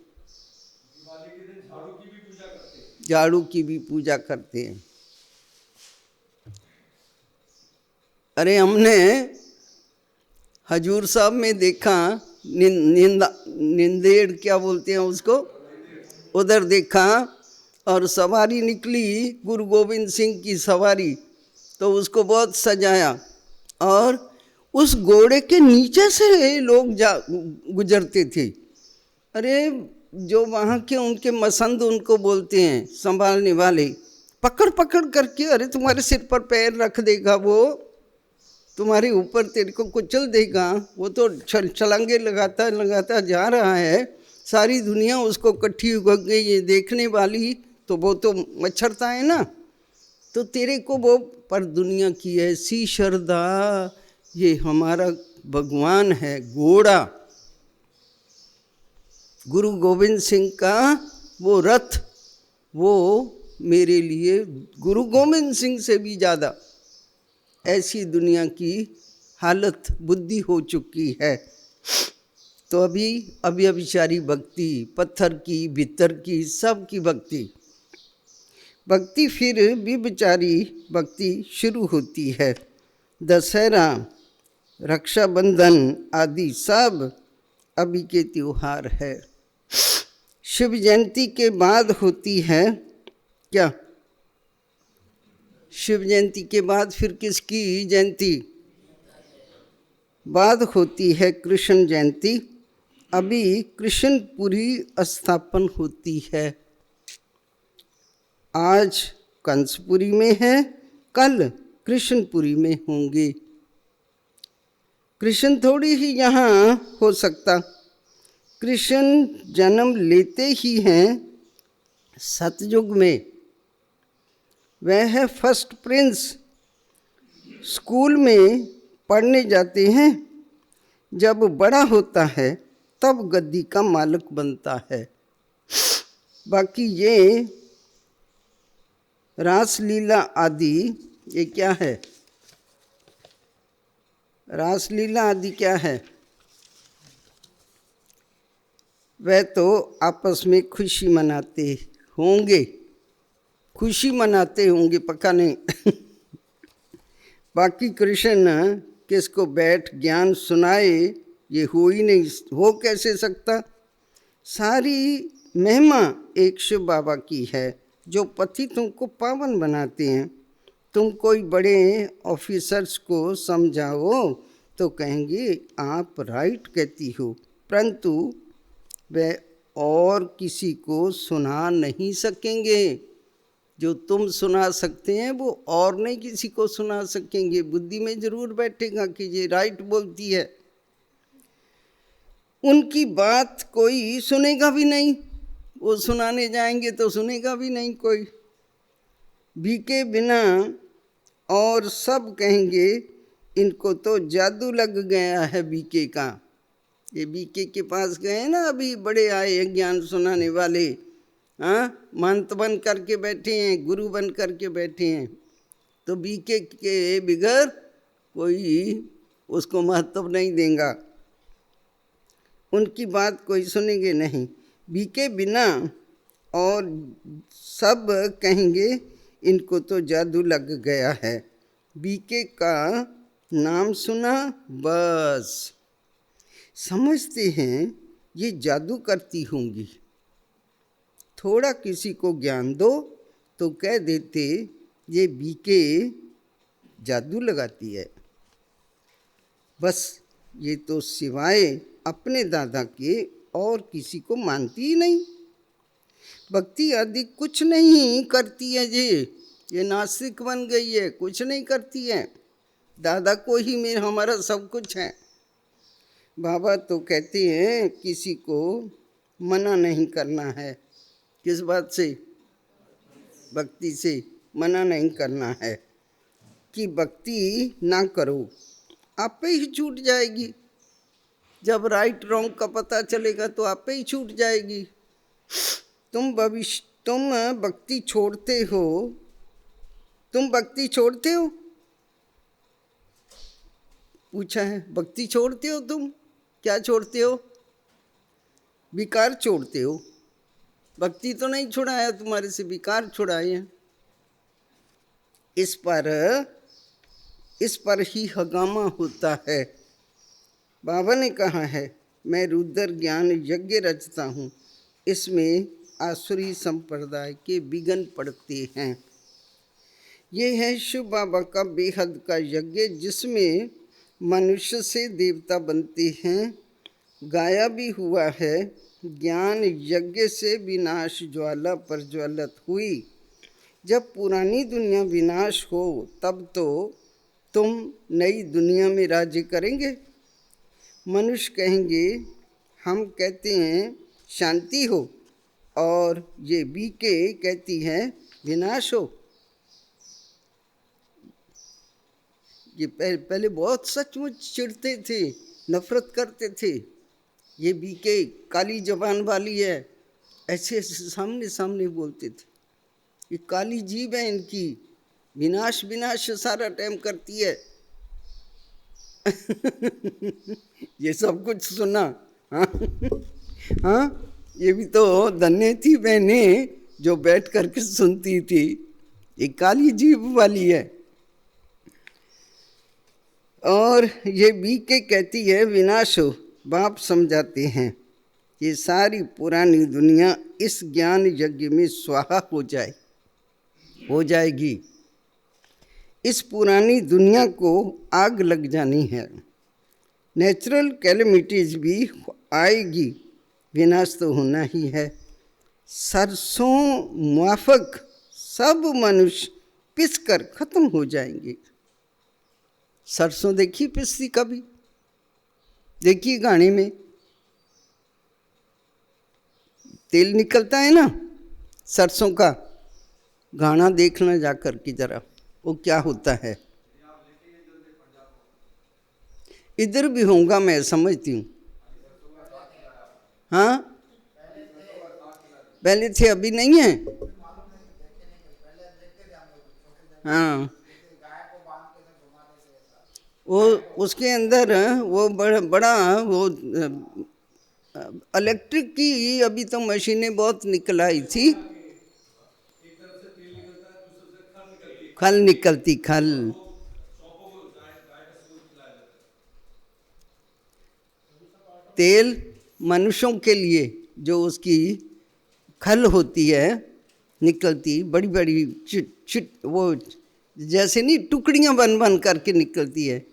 झाड़ू की भी पूजा करते हैं। अरे हमने हजूर साहब में देखा निंदेड़ क्या बोलते हैं उसको, उधर देखा और सवारी निकली गुरु गोविंद सिंह की सवारी, तो उसको बहुत सजाया और उस घोड़े के नीचे से लोग गुजरते थे। अरे जो वहाँ के उनके मसंद उनको बोलते हैं संभालने वाले, पकड़ पकड़ करके अरे तुम्हारे सिर पर पैर रख देगा, वो तुम्हारे ऊपर तेरे को कुचल देगा। वो तो छलांगे लगाता जा रहा है, सारी दुनिया उसको इकट्ठी हो गई ये देखने वाली, तो वो तो मच्छरता है ना। तो तेरे को वो पर दुनिया की ऐसी श्रद्धा, ये हमारा भगवान है घोड़ा, गुरु गोविंद सिंह का वो रथ, वो मेरे लिए गुरु गोविंद सिंह से भी ज़्यादा। ऐसी दुनिया की हालत बुद्धि हो चुकी है। तो अभी अव्यभिचारी भक्ति, पत्थर की, भीतर की, सब की भक्ति, फिर विभिचारी भक्ति शुरू होती है। दशहरा, रक्षाबंधन आदि सब अभी के त्योहार है। शिव जयंती के बाद होती है क्या? शिव जयंती के बाद फिर किसकी जयंती? बाद होती है कृष्ण जयंती। अभी कृष्णपुरी स्थापन होती है। आज कंसपुरी में है, कल कृष्णपुरी में होंगे। कृष्ण थोड़ी ही यहाँ हो सकता, कृष्ण जन्म लेते ही हैं सतयुग में। वह है फर्स्ट प्रिंस। स्कूल में पढ़ने जाते हैं, जब बड़ा होता है तब गद्दी का मालिक बनता है। बाकी ये रासलीला आदि ये क्या है? रासलीला आदि क्या है? वह तो आपस में खुशी मनाते होंगे, पक्का नहीं। बाकी कृष्ण किसको बैठ ज्ञान सुनाए, ये हो ही नहीं, हो कैसे सकता। सारी महिमा एक शिव बाबा की है जो पतितों को पावन बनाते हैं। तुम कोई बड़े ऑफिसर्स को समझाओ तो कहेंगे आप राइट कहती हो, परंतु वह और किसी को सुना नहीं सकेंगे। जो तुम सुना सकते हैं वो और नहीं किसी को सुना सकेंगे। बुद्धि में जरूर बैठेगा कि ये राइट बोलती है। उनकी बात कोई सुनेगा भी नहीं, वो सुनाने जाएंगे तो सुनेगा भी नहीं कोई। बीके बिना और सब कहेंगे इनको तो जादू लग गया है बीके का। ये बीके के पास गए ना, अभी बड़े आए ज्ञान सुनाने वाले, हाँ, महंत बन करके बैठे हैं, गुरु बन करके बैठे हैं। तो बीके के बिगैर कोई उसको महत्व नहीं देगा, उनकी बात कोई सुनेंगे नहीं। बीके बिना और सब कहेंगे इनको तो जादू लग गया है। बीके का नाम सुना बस समझते हैं ये जादू करती होंगी। थोड़ा किसी को ज्ञान दो तो कह देते ये बीके जादू लगाती है। बस ये तो सिवाय अपने दादा के और किसी को मानती ही नहीं। भक्ति आदि कुछ नहीं करती है। ये नास्तिक बन गई है, कुछ नहीं करती है। दादा को ही मेरा हमारा सब कुछ है। बाबा तो कहते हैं किसी को मना नहीं करना है। किस बात से? भक्ति से मना नहीं करना है कि भक्ति ना करो, आप पे ही छूट जाएगी। जब राइट रॉन्ग का पता चलेगा तो आप पे ही छूट जाएगी। तुम भक्ति छोड़ते हो, तुम भक्ति छोड़ते हो, पूछा है, भक्ति छोड़ते हो तुम? क्या छोड़ते हो? विकार छोड़ते हो। भक्ति तो नहीं छुड़ाया तुम्हारे से, विकार छुड़ाए हैं। इस पर ही हगामा होता है। बाबा ने कहा है मैं रुद्र ज्ञान यज्ञ रचता हूँ, इसमें आसुरी संप्रदाय के विघ्न पड़ते हैं। ये है शिव बाबा का बेहद का यज्ञ जिसमें मनुष्य से देवता बनते हैं। गाया भी हुआ है, ज्ञान यज्ञ से विनाश ज्वाला प्रज्वलित हुई। जब पुरानी दुनिया विनाश हो तब तो तुम नई दुनिया में राज्य करेंगे। मनुष्य कहेंगे, हम कहते हैं शांति हो, और ये बीके कहती है विनाश हो। ये पहले बहुत सचमुच चिढ़ते थे, नफरत करते थे। ये बीके काली जबान वाली है, ऐसे ऐसे सामने सामने बोलते थे। ये काली जीभ है इनकी, विनाश विनाश सारा टाइम करती है। ये सब कुछ सुना, हाँ, ये भी तो धन्य थी बहनें जो बैठ करके सुनती थी। ये काली जीभ वाली है। और ये बीके कहती है विनाश हो। बाप समझाते हैं ये सारी पुरानी दुनिया इस ज्ञान यज्ञ में स्वाहा हो जाएगी। इस पुरानी दुनिया को आग लग जानी है। नेचुरल कैलेमिटीज भी आएगी, विनाश तो होना ही है। सरसों मुआफक सब मनुष्य पिसकर खत्म हो जाएंगे। सरसों देखी पिसती कभी? देखिए गाने में तेल निकलता है ना सरसों का, गाना देखना जाकर के जरा, वो क्या होता है। इधर भी होगा, मैं समझती हूँ। हाँ, पहले थे, अभी नहीं है। हाँ, वो उसके अंदर वो बड़ा वो इलेक्ट्रिक की अभी तो मशीनें बहुत निकल आई थी। खल निकलती, खल। तेल मनुष्यों के लिए जो उसकी खल होती है निकलती, बड़ी बड़ी चिट वो जैसे नहीं टुकड़ियां बन बन करके निकलती है,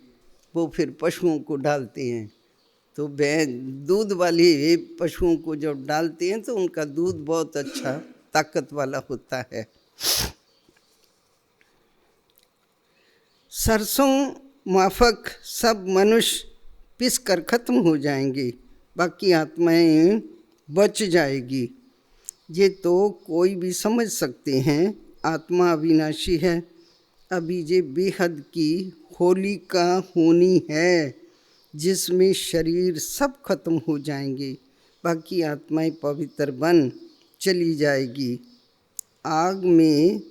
वो फिर पशुओं को डालते हैं। तो दूध वाले पशुओं को जब डालते हैं तो उनका दूध बहुत अच्छा ताकत वाला होता है। सरसों माफक सब मनुष्य पिस कर खत्म हो जाएंगे, बाकी आत्माएं बच जाएगी। ये तो कोई भी समझ सकते हैं, आत्मा अविनाशी है। अभी ये बेहद की होलिका होनी है जिसमें शरीर सब खत्म हो जाएंगे, बाकी आत्माएं पवित्र बन चली जाएगी। आग में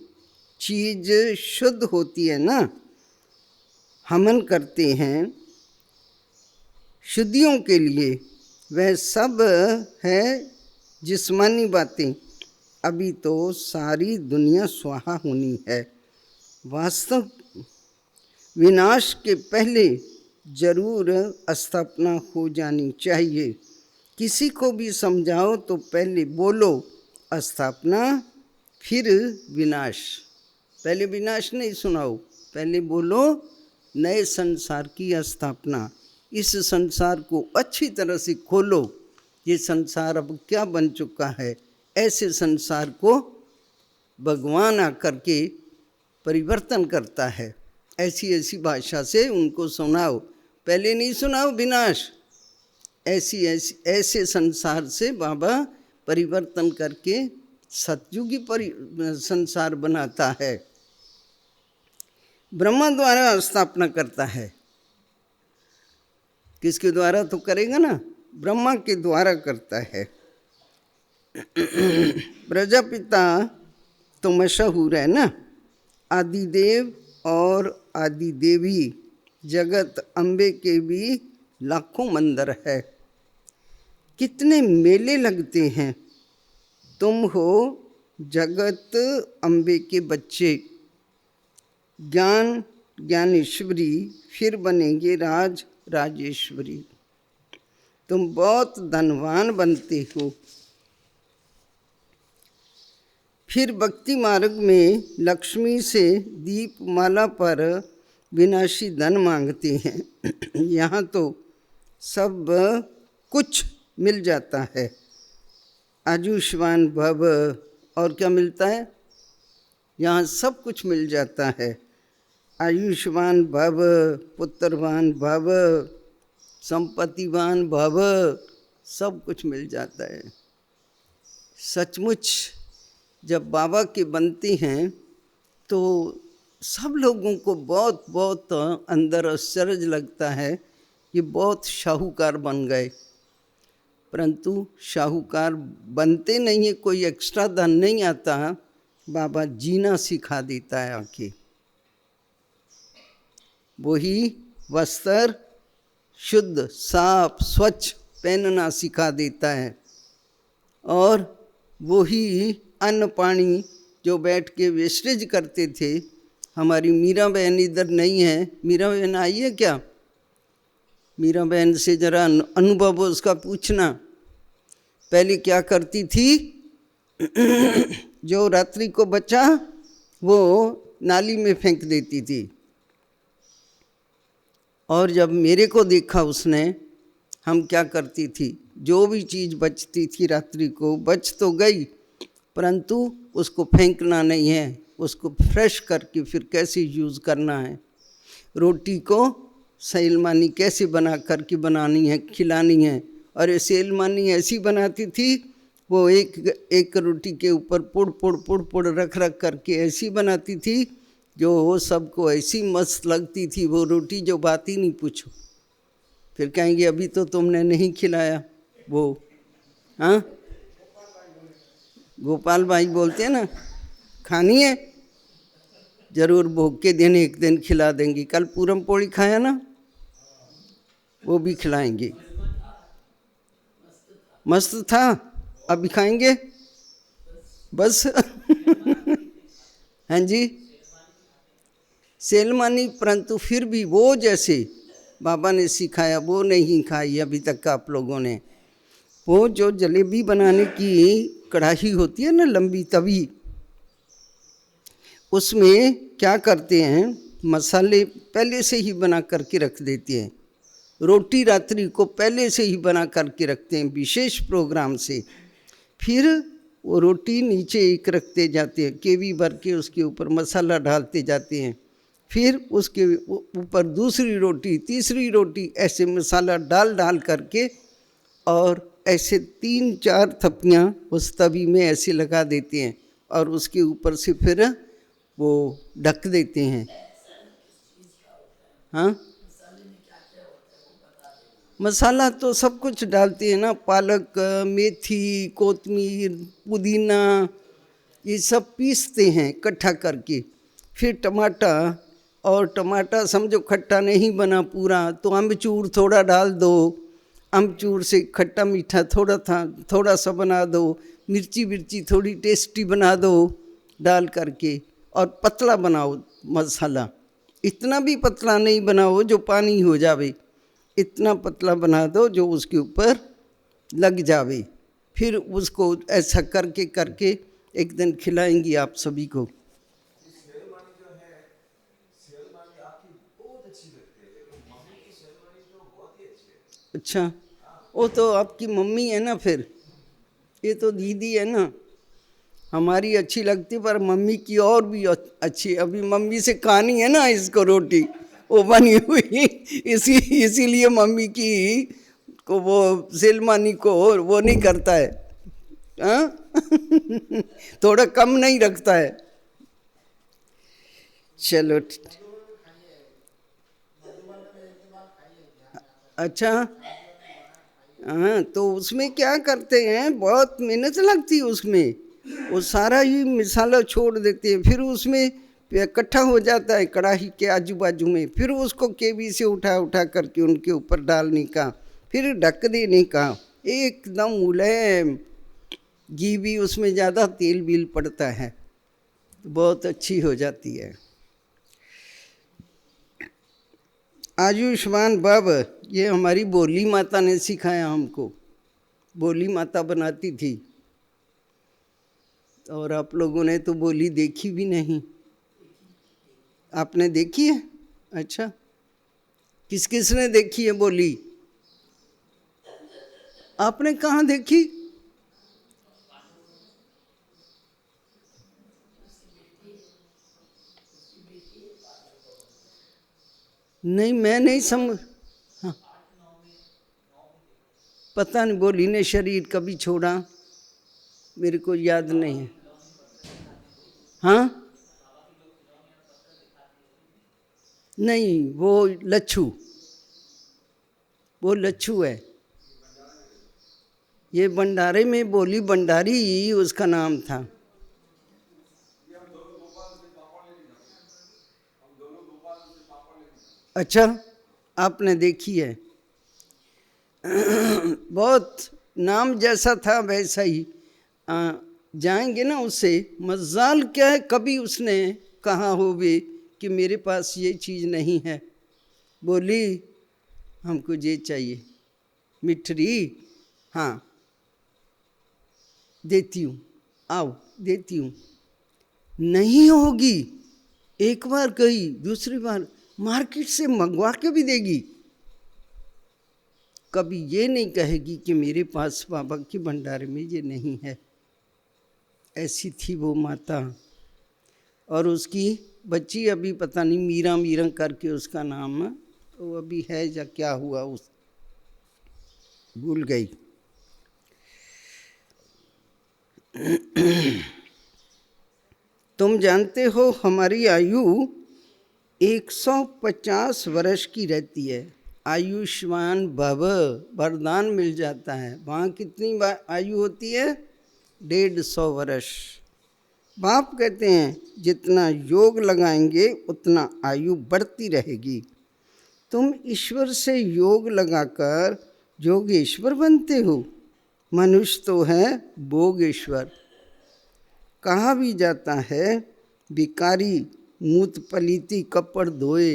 चीज शुद्ध होती है ना, हवन करते हैं शुद्धियों के लिए, वह सब है जिस्मानी बातें। अभी तो सारी दुनिया स्वाहा होनी है। वास्तव विनाश के पहले जरूर स्थापना हो जानी चाहिए। किसी को भी समझाओ तो पहले बोलो स्थापना फिर विनाश। पहले विनाश नहीं सुनाओ, पहले बोलो नए संसार की स्थापना। इस संसार को अच्छी तरह से खोलो। ये संसार अब क्या बन चुका है, ऐसे संसार को भगवान आकर के परिवर्तन करता है। ऐसी ऐसी भाषा से उनको सुनाओ, पहले नहीं सुनाओ विनाश। ऐसे संसार से बाबा परिवर्तन करके सतयुगी संसार बनाता है। ब्रह्मा द्वारा स्थापना करता है। किसके द्वारा तो करेगा ना, ब्रह्मा के द्वारा करता है। प्रजापिता तो मशहूर है ना, आदिदेव और आदिदेवी। जगत अम्बे के भी लाखों मंदिर है। कितने मेले लगते हैं। तुम हो जगत अम्बे के बच्चे, ज्ञान ज्ञानेश्वरी, फिर बनेंगे राज राजेश्वरी। तुम बहुत धनवान बनते हो। फिर भक्ति मार्ग में लक्ष्मी से दीपमाला पर विनाशी धन मांगते हैं। यहाँ तो सब कुछ मिल जाता है। आयुष्मान भव, और क्या मिलता है? यहाँ सब कुछ मिल जाता है। आयुष्मान भव, पुत्रवान भव, संपत्तिवान भव, सब कुछ मिल जाता है। सचमुच जब बाबा के बनते हैं तो सब लोगों को बहुत बहुत अंदर आश्चर्य लगता है कि बहुत शाहूकार बन गए। परंतु शाहूकार बनते नहीं है, कोई एक्स्ट्रा धन नहीं आता। बाबा जीना सिखा देता है आके। वही वस्त्र शुद्ध साफ स्वच्छ पहनना सिखा देता है। और वही अन्न पानी जो बैठ के वेस्टेज करते थे। हमारी मीरा बहन इधर नहीं है। मीरा बहन आई है क्या? मीरा बहन से जरा अनुभव उसका पूछना। पहले क्या करती थी? जो रात्रि को बचा वो नाली में फेंक देती थी। और जब मेरे को देखा उसने, हम क्या करती थी, जो भी चीज़ बचती थी रात्रि को, बच तो गई परंतु उसको फेंकना नहीं है, उसको फ्रेश करके फिर कैसे यूज़ करना है। रोटी को सैलमानी कैसे बना करके बनानी है, खिलानी है। और ये सैलमानी ऐसी बनाती थी, वो एक रोटी के ऊपर पुड़ रख करके ऐसी बनाती थी जो सबको ऐसी मस्त लगती थी वो रोटी, जो बात ही नहीं पूछो। फिर कहेंगे अभी तो तुमने नहीं खिलाया वो। हाँ, गोपाल भाई बोलते हैं ना, खानी है जरूर, भोग के दिन एक दिन खिला देंगे। कल पूरम पोड़ी खाया ना, वो भी खिलाएंगे। मस्त था, अभी खाएंगे बस। हाँ जी, सेलमानी। परंतु फिर भी वो जैसे बाबा ने सिखाया वो नहीं खाई अभी तक आप लोगों ने। वो जो जलेबी बनाने की कढ़ाई होती है ना, लंबी तवी, उसमें क्या करते हैं, मसाले पहले से ही बना करके रख देते हैं। रोटी रात्रि को पहले से ही बना करके रखते हैं विशेष प्रोग्राम से। फिर वो रोटी नीचे एक रखते जाते हैं, केवी भर के उसके ऊपर मसाला डालते जाते हैं। फिर उसके ऊपर दूसरी रोटी, तीसरी रोटी, ऐसे मसाला डाल डाल करके और ऐसे 3-4 थप्पियाँ उस तवी में ऐसे लगा देते हैं और उसके ऊपर से फिर वो ढक देते हैं। हाँ, मसाला तो सब कुछ डालते हैं ना, पालक, मेथी, कोतमीर, पुदीना, ये सब पीसते हैं इकट्ठा करके। फिर टमाटर, और टमाटर समझो खट्टा नहीं बना पूरा तो अम्बचूर थोड़ा डाल दो, अम्बचूर से खट्टा मीठा थोड़ा सा बना दो, मिर्ची थोड़ी टेस्टी बना दो डाल करके, और पतला बनाओ मसाला। इतना भी पतला नहीं बनाओ जो पानी हो जावे, इतना पतला बना दो जो उसके ऊपर लग जावे। फिर उसको ऐसा करके करके एक दिन खिलाएंगी आप सभी को। अच्छा, वो तो आपकी मम्मी है ना, फिर ये तो दीदी है ना। हमारी अच्छी लगती पर मम्मी की और भी अच्छी। अभी मम्मी से कहानी है ना इसको रोटी वो बनी हुई, इसीलिए मम्मी की को वो सेलमानी को वो नहीं करता है, हाँ थोड़ा कम नहीं रखता है। चलो अच्छा, हाँ तो उसमें क्या करते हैं, बहुत मेहनत लगती है उसमें। वो सारा ही मसाला छोड़ देते हैं, फिर उसमें इकट्ठा हो जाता है कढ़ाई के आजू बाजू में। फिर उसको केवी से उठा करके उनके ऊपर डालने का, फिर ढक देने का, एकदम मुलायम। घी भी उसमें ज़्यादा तेल बील पड़ता है, बहुत अच्छी हो जाती है। आयुष्मान भव, ये हमारी बोली माता ने सिखाया हमको। बोली माता बनाती थी, और आप लोगों ने तो बोली देखी भी नहीं। आपने देखी है? अच्छा, किस किस ने देखी है बोली? आपने कहाँ देखी? नहीं, मैं नहीं समझ। हाँ, पता नहीं बोली ने शरीर कभी छोड़ा, मेरे को याद नहीं है। हाँ, नहीं, वो लच्छू है। ये भंडारे में बोली भंडारी उसका नाम था। अच्छा, आपने देखी है। बहुत नाम जैसा था वैसा ही जाएंगे ना उससे। मजाल क्या है, कभी उसने कहा हो भी कि मेरे पास ये चीज़ नहीं है, बोली हमको ये चाहिए मिठरी, हाँ देती हूँ, आओ देती हूँ। नहीं होगी, एक बार कही, दूसरी बार मार्केट से मंगवा के भी देगी। कभी ये नहीं कहेगी कि मेरे पास बाबा के भंडारे में ये नहीं है। ऐसी थी वो माता। और उसकी बच्ची अभी पता नहीं मीरा करके उसका नाम, वो अभी है या क्या हुआ उस भूल गई। तुम जानते हो हमारी आयु 150 वर्ष की रहती है। आयुष्मान भव वरदान मिल जाता है। वहाँ कितनी आयु होती है? 150 वर्ष। बाप कहते हैं जितना योग लगाएंगे उतना आयु बढ़ती रहेगी। तुम ईश्वर से योग लगाकर योगेश्वर बनते हो। मनुष्य तो है भोगेश्वर। कहा भी जाता है भिखारी मूत पलीती कपड़ धोए।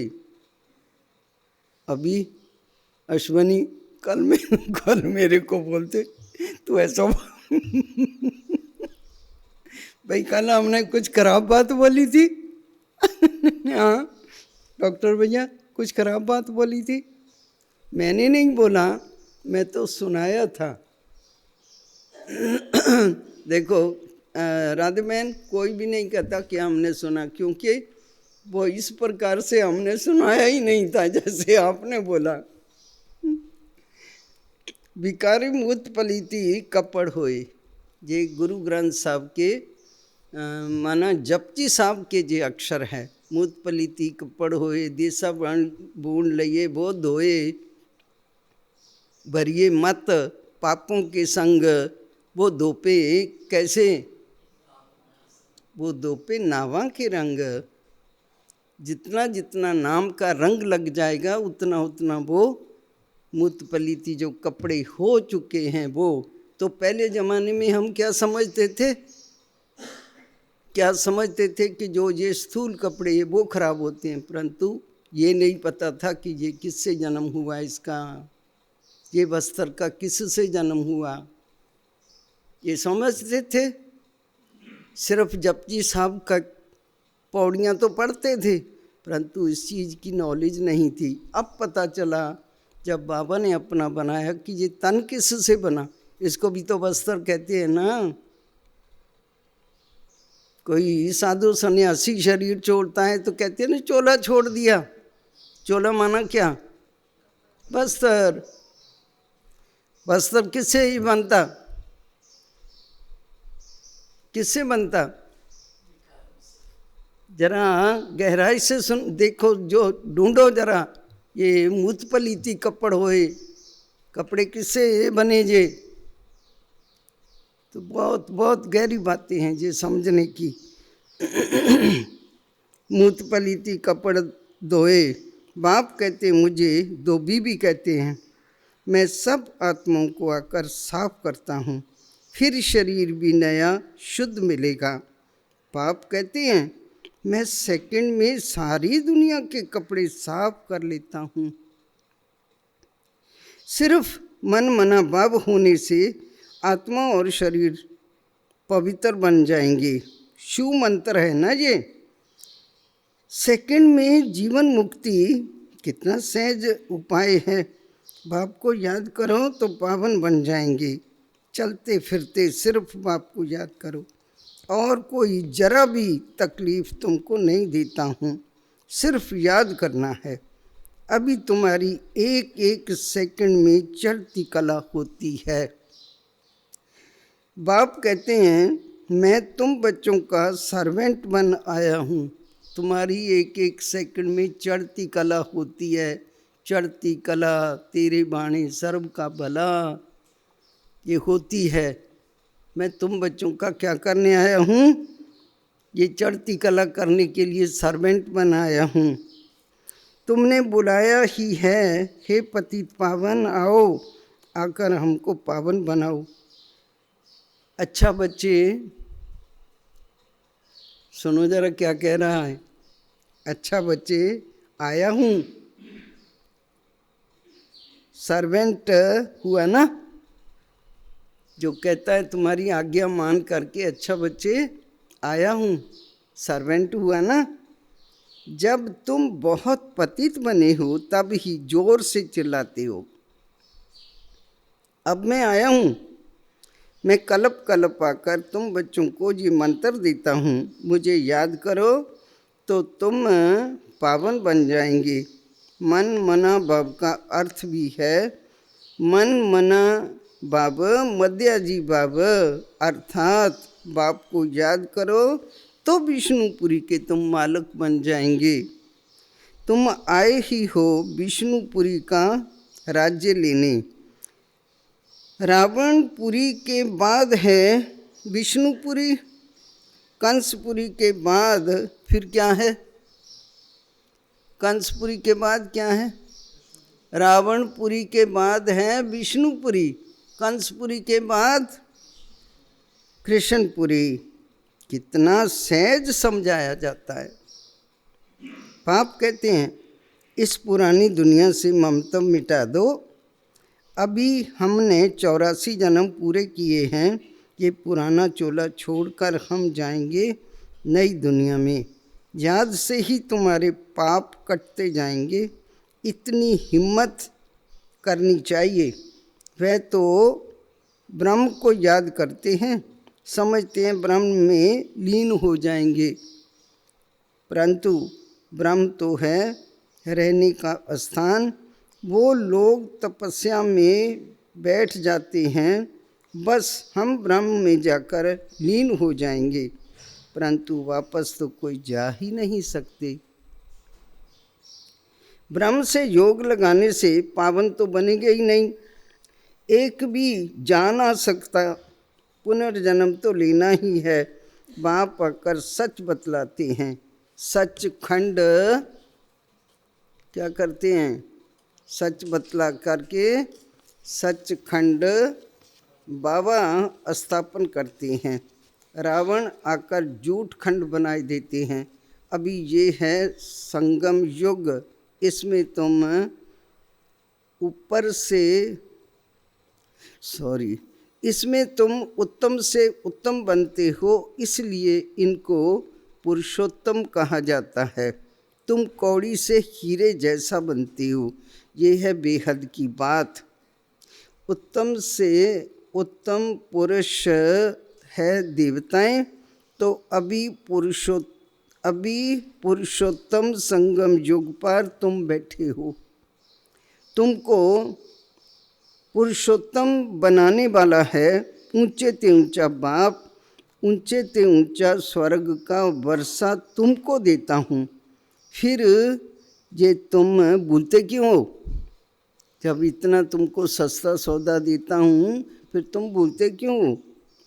अभी अश्वनी कल मेरे को बोलते तू ऐसा भाई कल हमने कुछ खराब बात बोली थी। हाँ डॉक्टर भैया कुछ खराब बात बोली थी मैंने नहीं बोला, मैं तो सुनाया था। देखो राधे बहन, कोई भी नहीं कहता कि हमने सुना, क्योंकि वो इस प्रकार से हमने सुनाया ही नहीं था जैसे आपने बोला। विकारी मूत पलीती कपड़ होए, ये गुरु ग्रंथ साहब के माना जपजी साहब के जे अक्षर है। मूत पलीती कपड़ होए, देसा बूंद लइए वो धोए, भरिए मत पापों के संग, वो दोपे कैसे, वो दोपे नावा के रंग। जितना जितना नाम का रंग लग जाएगा उतना उतना वो मूत पलीती जो कपड़े हो चुके हैं वो। तो पहले ज़माने में हम क्या समझते थे, क्या समझते थे कि जो ये स्थूल कपड़े ये वो खराब होते हैं, परंतु ये नहीं पता था कि ये किससे जन्म हुआ, इसका ये वस्त्र का किससे जन्म हुआ, ये समझते थे। सिर्फ जपजी साहब का पौड़ियाँ तो पढ़ते थे, परंतु इस चीज़ की नॉलेज नहीं थी। अब पता चला जब बाबा ने अपना बनाया कि ये तन किससे बना, इसको भी तो वस्त्र कहते हैं ना। कोई साधु सन्यासी शरीर छोड़ता है तो कहते हैं ना चोला छोड़ दिया। चोला माना क्या, वस्त्र। वस्त्र किससे ही बनता, किससे बनता, जरा गहराई से सुन देखो, जो ढूंढो जरा, ये मूत पलीती कपड़ होए, कपड़े किससे बने जे। तो बहुत बहुत गहरी बातें हैं ये समझने की। मूत पलीती कपड़ धोए, बाप कहते मुझे, धोबी भी कहते हैं, मैं सब आत्माओं को आकर साफ करता हूँ, फिर शरीर भी नया शुद्ध मिलेगा। बाप कहते हैं मैं सेकंड में सारी दुनिया के कपड़े साफ कर लेता हूँ। सिर्फ मन मना भाव होने से आत्मा और शरीर पवित्र बन जाएंगे। शिव मंत्र है ना ये। सेकंड में जीवन मुक्ति कितना सहज उपाय है। बाप को याद करो तो पावन बन जाएंगे। चलते फिरते सिर्फ बाप को याद करो, और कोई जरा भी तकलीफ तुमको नहीं देता हूँ, सिर्फ याद करना है। अभी तुम्हारी एक एक सेकंड में चढ़ती कला होती है। बाप कहते हैं मैं तुम बच्चों का सर्वेंट बन आया हूँ। तुम्हारी एक एक सेकंड में चढ़ती कला होती है। चढ़ती कला तेरे बाणे सर्व का भला, ये होती है। मैं तुम बच्चों का क्या करने आया हूँ, ये चढ़ती कला करने के लिए सर्वेंट बनाया हूँ। तुमने बुलाया ही है, हे पतित पावन आओ, आकर हमको पावन बनाओ। अच्छा बच्चे सुनो जरा क्या कह रहा है। अच्छा बच्चे आया हूँ, सर्वेंट हुआ ना, जो कहता है तुम्हारी आज्ञा मान करके अच्छा बच्चे आया हूँ, सर्वेंट हुआ ना। जब तुम बहुत पतित बने हो तब ही जोर से चिल्लाते हो। अब मैं आया हूँ, मैं कलप कलप आकर तुम बच्चों को ये मंत्र देता हूँ, मुझे याद करो तो तुम पावन बन जाएंगे। मन मना भाव का अर्थ भी है मन मना भाव मध्याजी भाव, अर्थात बाप को याद करो तो विष्णुपुरी के तुम मालिक बन जाएंगे। तुम आए ही हो विष्णुपुरी का राज्य लेने। रावणपुरी के बाद है विष्णुपुरी, कंसपुरी के बाद फिर क्या है, कंसपुरी के बाद क्या है, रावणपुरी के बाद है विष्णुपुरी, कंसपुरी के बाद कृष्णपुरी। कितना सहज समझाया जाता है। पाप कहते हैं इस पुरानी दुनिया से ममता मिटा दो। अभी हमने 84 जन्म पूरे किए हैं, ये पुराना चोला छोड़कर हम जाएंगे नई दुनिया में। याद से ही तुम्हारे पाप कटते जाएंगे। इतनी हिम्मत करनी चाहिए। वह तो ब्रह्म को याद करते हैं, समझते हैं ब्रह्म में लीन हो जाएंगे, परंतु ब्रह्म तो है रहने का स्थान। वो लोग तपस्या में बैठ जाते हैं, बस हम ब्रह्म में जाकर लीन हो जाएंगे, परंतु वापस तो कोई जा ही नहीं सकते। ब्रह्म से योग लगाने से पावन तो बनेंगे ही नहीं, एक भी जा ना सकता, पुनर्जन्म तो लेना ही है। बाप आकर सच बतलाते हैं, सचखंड क्या करते हैं, सच बतला करके सचखंड बाबा स्थापन करते हैं। रावण आकर झूठ खंड बनाए देते हैं। अभी ये है संगम युग, इसमें तुम ऊपर से इसमें तुम उत्तम से उत्तम बनते हो, इसलिए इनको पुरुषोत्तम कहा जाता है। तुम कौड़ी से हीरे जैसा बनते हो, ये है बेहद की बात। उत्तम से उत्तम पुरुष है देवताएं, तो अभी पुरुषोत्तम संगम युग पर तुम बैठे हो। तुमको पुरुषोत्तम बनाने वाला है ऊंचे ते ऊंचा बाप, ऊंचे ते ऊंचा स्वर्ग का वर्षा तुमको देता हूँ। फिर ये तुम भूलते क्यों हो? जब इतना तुमको सस्ता सौदा देता हूँ, फिर तुम भूलते क्यों हो?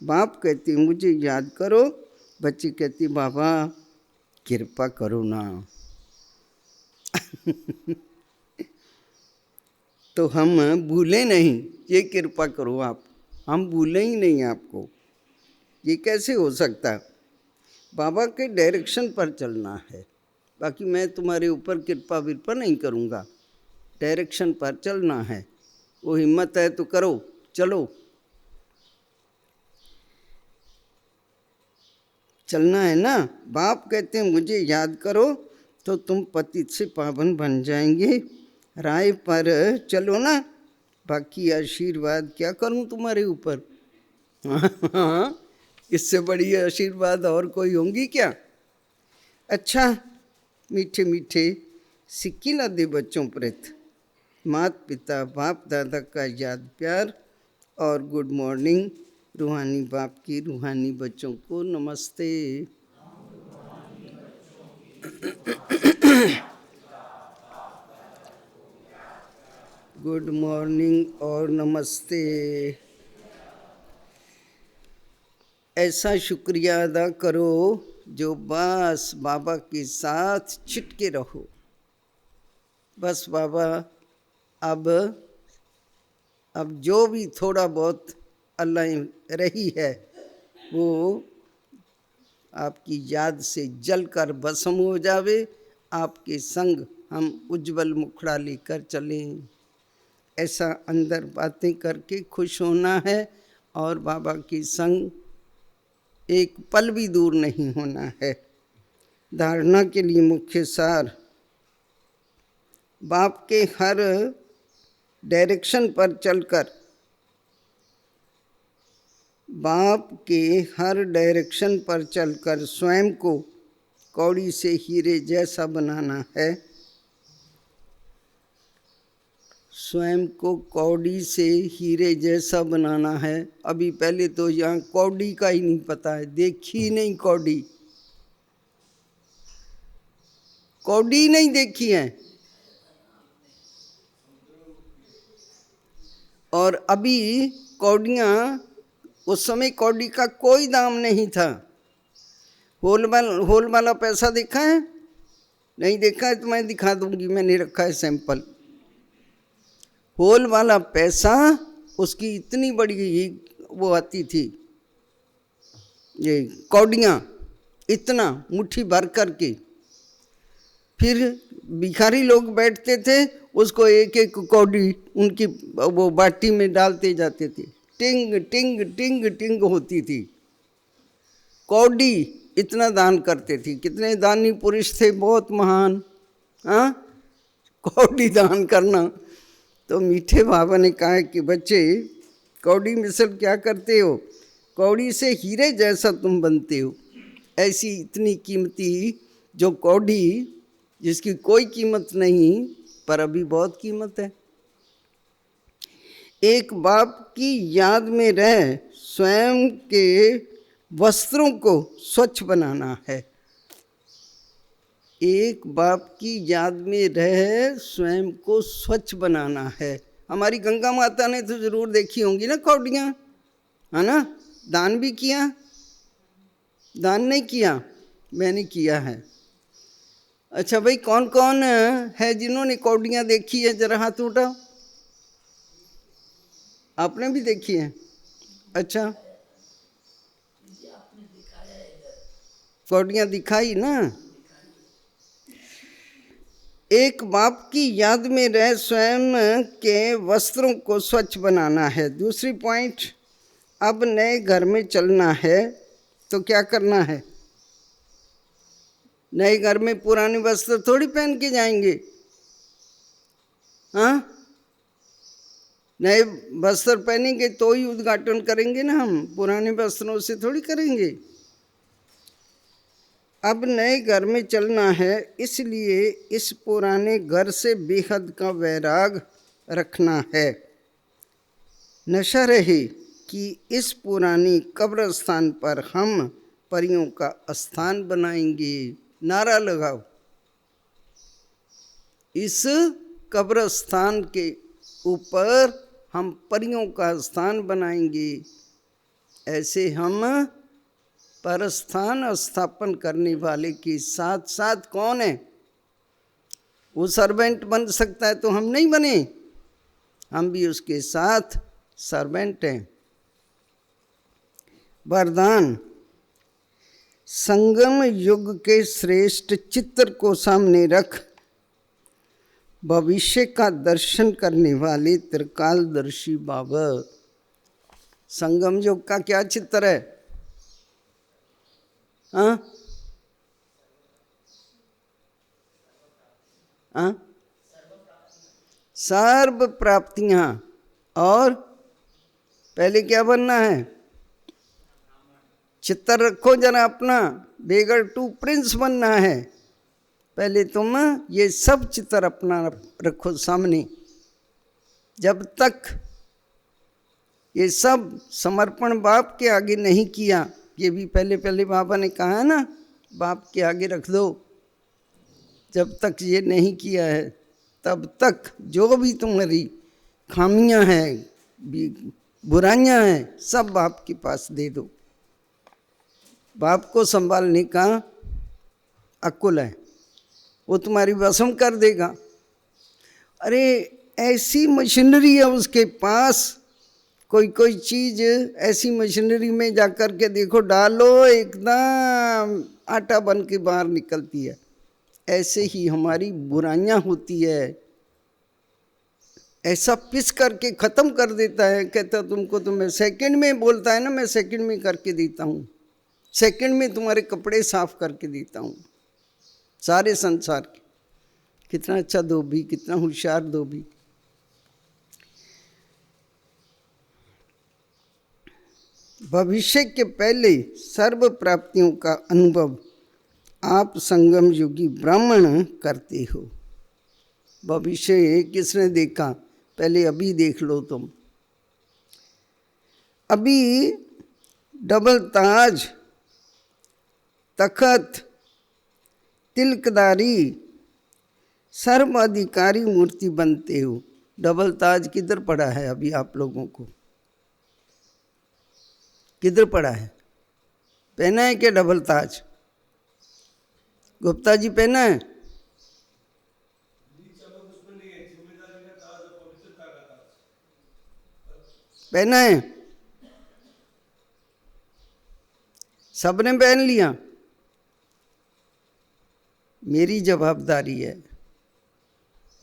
बाप कहते मुझे याद करो, बच्ची कहती बाबा कृपा करो ना। तो हम भूले नहीं, ये कृपा करो आप, हम भूले ही नहीं आपको। ये कैसे हो सकता? बाबा के डायरेक्शन पर चलना है, बाकी मैं तुम्हारे ऊपर कृपा विरपा नहीं करूँगा, डायरेक्शन पर चलना है। वो हिम्मत है तो करो, चलो चलना है ना। बाप कहते हैं मुझे याद करो तो तुम पतित से पावन बन जाएंगे। राय पर चलो ना, बाकी आशीर्वाद क्या करूं तुम्हारे ऊपर? इससे बड़ी आशीर्वाद और कोई होंगी क्या? अच्छा, मीठे मीठे सिक्की ला दे बच्चों प्रति माता पिता बाप दादा का याद प्यार और गुड मॉर्निंग। रूहानी बाप की रूहानी बच्चों को नमस्ते। गुड मॉर्निंग और नमस्ते। ऐसा शुक्रिया अदा करो जो बस बाबा के साथ चिटके रहो। बस बाबा अब जो भी थोड़ा बहुत अल्लाह रही है वो आपकी याद से जलकर भस्म हो जावे। आपके संग हम उज्जवल मुखड़ा लेकर चलें, ऐसा अंदर बातें करके खुश होना है और बाबा के संग एक पल भी दूर नहीं होना है। धारणा के लिए मुख्य सार, बाप के हर डायरेक्शन पर चलकर, बाप के हर डायरेक्शन पर चलकर स्वयं को कौड़ी से हीरे जैसा बनाना है। स्वयं को कौड़ी से हीरे जैसा बनाना है। अभी पहले तो यहाँ कौड़ी का ही नहीं पता है, देखी नहीं कौड़ी, कौड़ी नहीं देखी है। और अभी कौड़ियाँ, उस समय कौड़ी का कोई दाम नहीं था। होल वाला पैसा देखा है? नहीं देखा है तो मैं दिखा दूंगी, मैंने रखा है सैंपल। होल वाला पैसा, उसकी इतनी बड़ी वो आती थी ये कौड़ियाँ, इतना मुट्ठी भर करके। फिर भिखारी लोग बैठते थे, उसको एक एक कौड़ी उनकी वो बाटी में डालते जाते थे। टिंग टिंग टिंग टिंग होती थी कौड़ी, इतना दान करते थे। कितने दानी पुरुष थे, बहुत महान। हाँ, कौड़ी दान करना तो मीठे बाबा ने कहा कि बच्चे कौड़ी मिसल क्या करते हो, कौड़ी से हीरे जैसा तुम बनते हो। ऐसी इतनी कीमती जो कौड़ी जिसकी कोई कीमत नहीं पर अभी बहुत कीमत है। एक बाप की याद में रह स्वयं के वस्त्रों को स्वच्छ बनाना है। एक बाप की याद में रह स्वयं को स्वच्छ बनाना है। हमारी गंगा माता ने तो जरूर देखी होंगी ना कौड़ियाँ, है ना? दान भी किया? दान नहीं किया? मैंने किया है। अच्छा भाई, कौन कौन है जिन्होंने कौड़ियाँ देखी है? जरा हाथ उठाओ। आपने भी देखी है? अच्छा, कौड़ियाँ दिखाई ना। एक बाप की याद में रह स्वयं के वस्त्रों को स्वच्छ बनाना है। दूसरी पॉइंट, अब नए घर में चलना है तो क्या करना है? नए घर में पुराने वस्त्र थोड़ी पहन के जाएंगे। हाँ, नए वस्त्र पहनेंगे तो ही उद्घाटन करेंगे ना, हम पुराने वस्त्रों से थोड़ी करेंगे। अब नए घर में चलना है, इसलिए इस पुराने घर से बेहद का वैराग रखना है। नशा रहे कि इस पुरानी कब्रस्तान पर हम परियों का स्थान बनाएंगे। नारा लगाओ, इस कब्रस्तान के ऊपर हम परियों का स्थान बनाएंगे। ऐसे हम परस्थान स्थापन करने वाले के साथ साथ कौन है? वो सर्वेंट बन सकता है तो हम नहीं बने, हम भी उसके साथ सर्वेंट हैं। वरदान, संगम युग के श्रेष्ठ चित्र को सामने रख भविष्य का दर्शन करने वाले त्रिकालदर्शी बाबा। संगम युग का क्या चित्र है? हाँ हाँ, सर्व प्राप्तियां। और पहले क्या बनना है? चित्र रखो जरा अपना, बेगर टू प्रिंस बनना है। पहले तुम ये सब चित्र अपना रखो सामने। जब तक ये सब समर्पण बाप के आगे नहीं किया, ये भी पहले पहले बाबा ने कहा है ना, बाप के आगे रख दो। जब तक ये नहीं किया है तब तक जो भी तुम्हारी खामियां हैं, बुराइयां हैं, सब बाप के पास दे दो। बाप को संभालने का अक्ल है, वो तुम्हारी वसम कर देगा। अरे ऐसी मशीनरी है उसके पास, कोई कोई चीज़ ऐसी मशीनरी में जा कर के देखो, डालो एकदम आटा बन के बाहर निकलती है। ऐसे ही हमारी बुराइयां होती है, ऐसा पिस करके ख़त्म कर देता है। कहता तुमको तो मैं सेकंड में, बोलता है ना, मैं सेकंड में करके देता हूँ, सेकंड में तुम्हारे कपड़े साफ करके देता हूँ सारे संसार के। कितना अच्छा धोबी, कितना होशियार धोबी। भविष्य के पहले सर्व प्राप्तियों का अनुभव आप संगम युगी ब्राह्मण करते हो। भविष्य किसने देखा? पहले अभी देख लो तुम। अभी डबल ताज, तखत, तिलकदारी, सर्वाधिकारी मूर्ति बनते हो। डबल ताज किधर पड़ा है अभी आप लोगों को? किधर पड़ा है? पहना है क्या डबल ताज? गुप्ता जी पहना है? पहना है? सबने पहन लिया? मेरी जवाबदारी है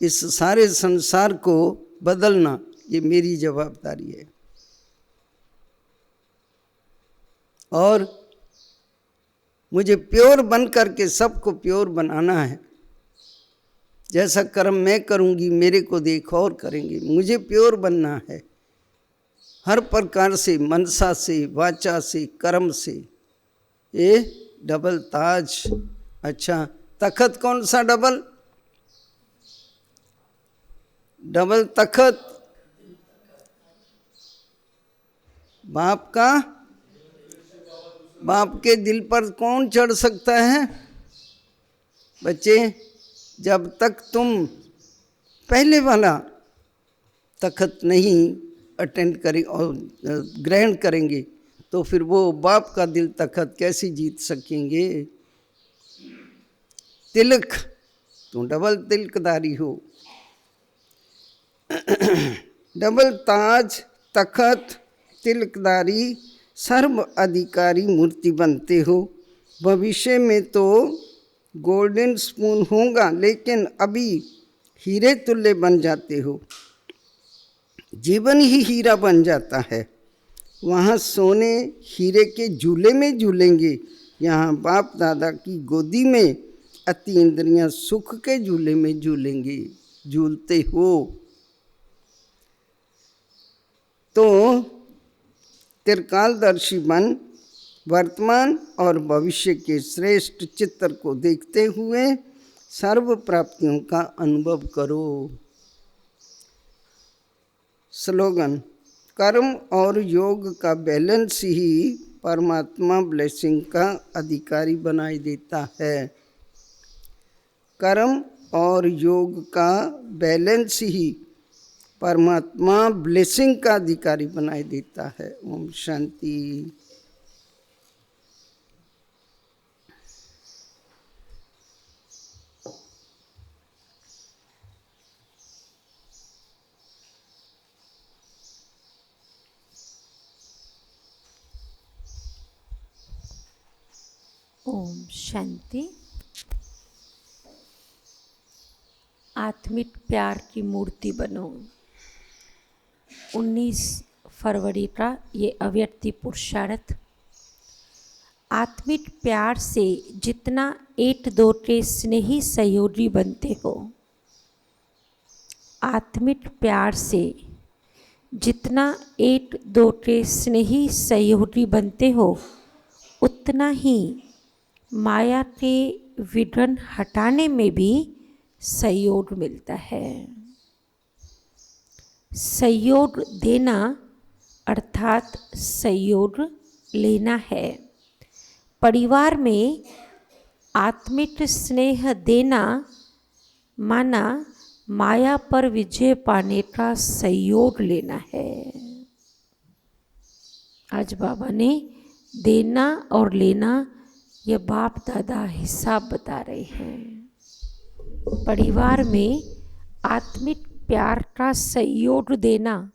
इस सारे संसार को बदलना, ये मेरी जवाबदारी है। और मुझे प्योर बन करके सबको प्योर बनाना है। जैसा कर्म मैं करूँगी मेरे को देख और करेंगे। मुझे प्योर बनना है हर प्रकार से, मनसा से, वाचा से, कर्म से। ये डबल ताज। अच्छा, तखत कौन सा डबल? डबल तखत बाप का। बाप के दिल पर कौन चढ़ सकता है? बच्चे, जब तक तुम पहले वाला तखत नहीं अटेंड करें और ग्रहण करेंगे तो फिर वो बाप का दिल तखत कैसे जीत सकेंगे? तिलक, तुम डबल तिलकदारी हो। डबल ताज, तखत, तिलकदारी, सर्व अधिकारी मूर्ति बनते हो। भविष्य में तो गोल्डन स्पून होगा, लेकिन अभी हीरे तुल्य बन जाते हो। जीवन ही हीरा बन जाता है। वहाँ सोने हीरे के झूले में झूलेंगे, यहाँ बाप दादा की गोदी में अति इंद्रियां सुख के झूले में झूलेंगे। झूलते हो तो त्रिकालदर्शी बन वर्तमान और भविष्य के श्रेष्ठ चित्र को देखते हुए सर्व प्राप्तियों का अनुभव करो। स्लोगन: कर्म और योग का बैलेंस ही परमात्मा ब्लेसिंग का अधिकारी बनाई देता है। कर्म और योग का बैलेंस ही परमात्मा ब्लेसिंग का अधिकारी बनाई देता है। ओम शांति। ओम शांति। आत्मिक प्यार की मूर्ति बनो। 19 फरवरी का ये अव्यक्ति पुरुषार्थ। आत्मिक प्यार से जितना एक दो के स्नेही सहयोगी बनते हो, आत्मिक प्यार से जितना एक दो के स्नेही सहयोगी बनते हो, उतना ही माया के विघ्न हटाने में भी सहयोग मिलता है। सहयोग देना अर्थात सहयोग लेना है। परिवार में आत्मिक स्नेह देना माना माया पर विजय पाने का सहयोग लेना है। आज बाबा ने देना और लेना यह बाप दादा हिसाब बता रहे हैं। परिवार में आत्मिक प्यार का सहयोग देना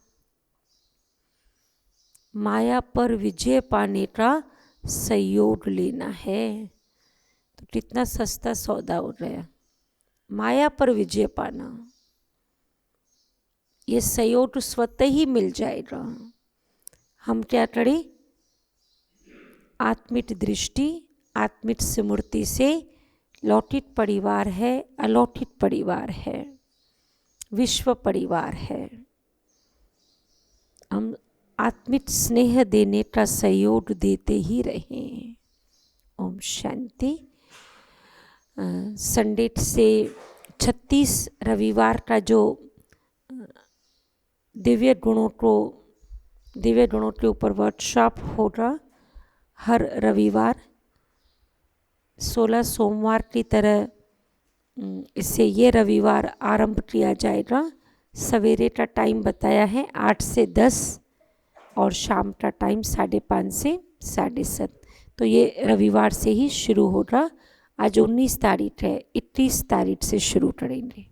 माया पर विजय पाने का सहयोग लेना है। तो कितना सस्ता सौदा हो रहा है, माया पर विजय पाना। ये सहयोग स्वतः ही मिल जाएगा। हम क्या करें? आत्मिक दृष्टि, आत्मिक स्मृति से लौकिक परिवार है, अलौकिक परिवार है, विश्व परिवार है। हम आत्मिक स्नेह देने का सहयोग देते ही रहें। ओम शांति। संडे से 36 रविवार का जो दिव्य गुणों के ऊपर वर्कशॉप होगा, हर रविवार 16 सोमवार की तरह इससे ये रविवार आरंभ किया जाएगा। सवेरे का टाइम बताया है 8 से 10 और शाम का टाइम 5:30 से 7:30। तो ये रविवार से ही शुरू होगा। आज 19 तारीख है, 31 तारीख से शुरू करेंगे।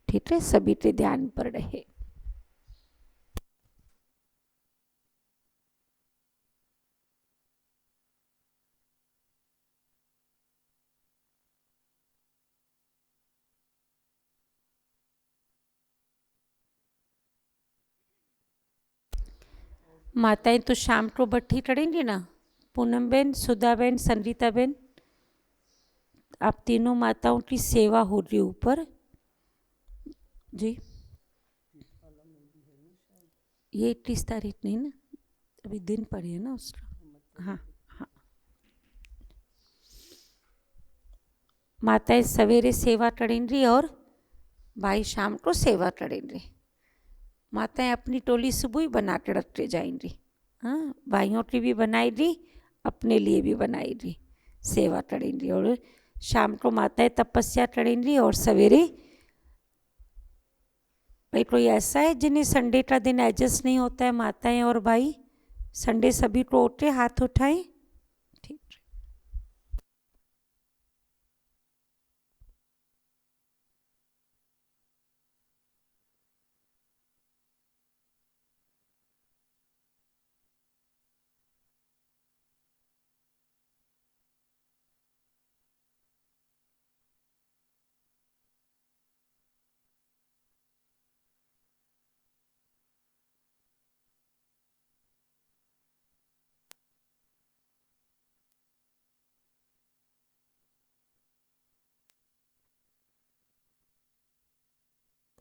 ठीक है, सभी के ध्यान पर रहे। माताएं तो शाम को बट्ठी करेंगी ना। पूनम बहन, सुधा बहन, संगीता बहन, आप तीनों माताओं की सेवा हो रही ऊपर। जी ये 31 तारीख नहीं ना, अभी दिन पड़ी है ना उसका। हाँ हाँ, माताएं सवेरे सेवा करें रही और भाई शाम को सेवा करें रही। माताएं अपनी टोली सुबह ही बना के रखते जाएंगी। हाँ, भाइयों की भी बनाई रही, अपने लिए भी बनाई रही, सेवा करेंगी। और शाम को माताएं तपस्या करेंगी और सवेरे भाई कोई ऐसा है जिन्हें संडे का दिन एडजस्ट नहीं होता है, माताएं और भाई संडे सभी को उठे हाथ उठाएं। ठीक,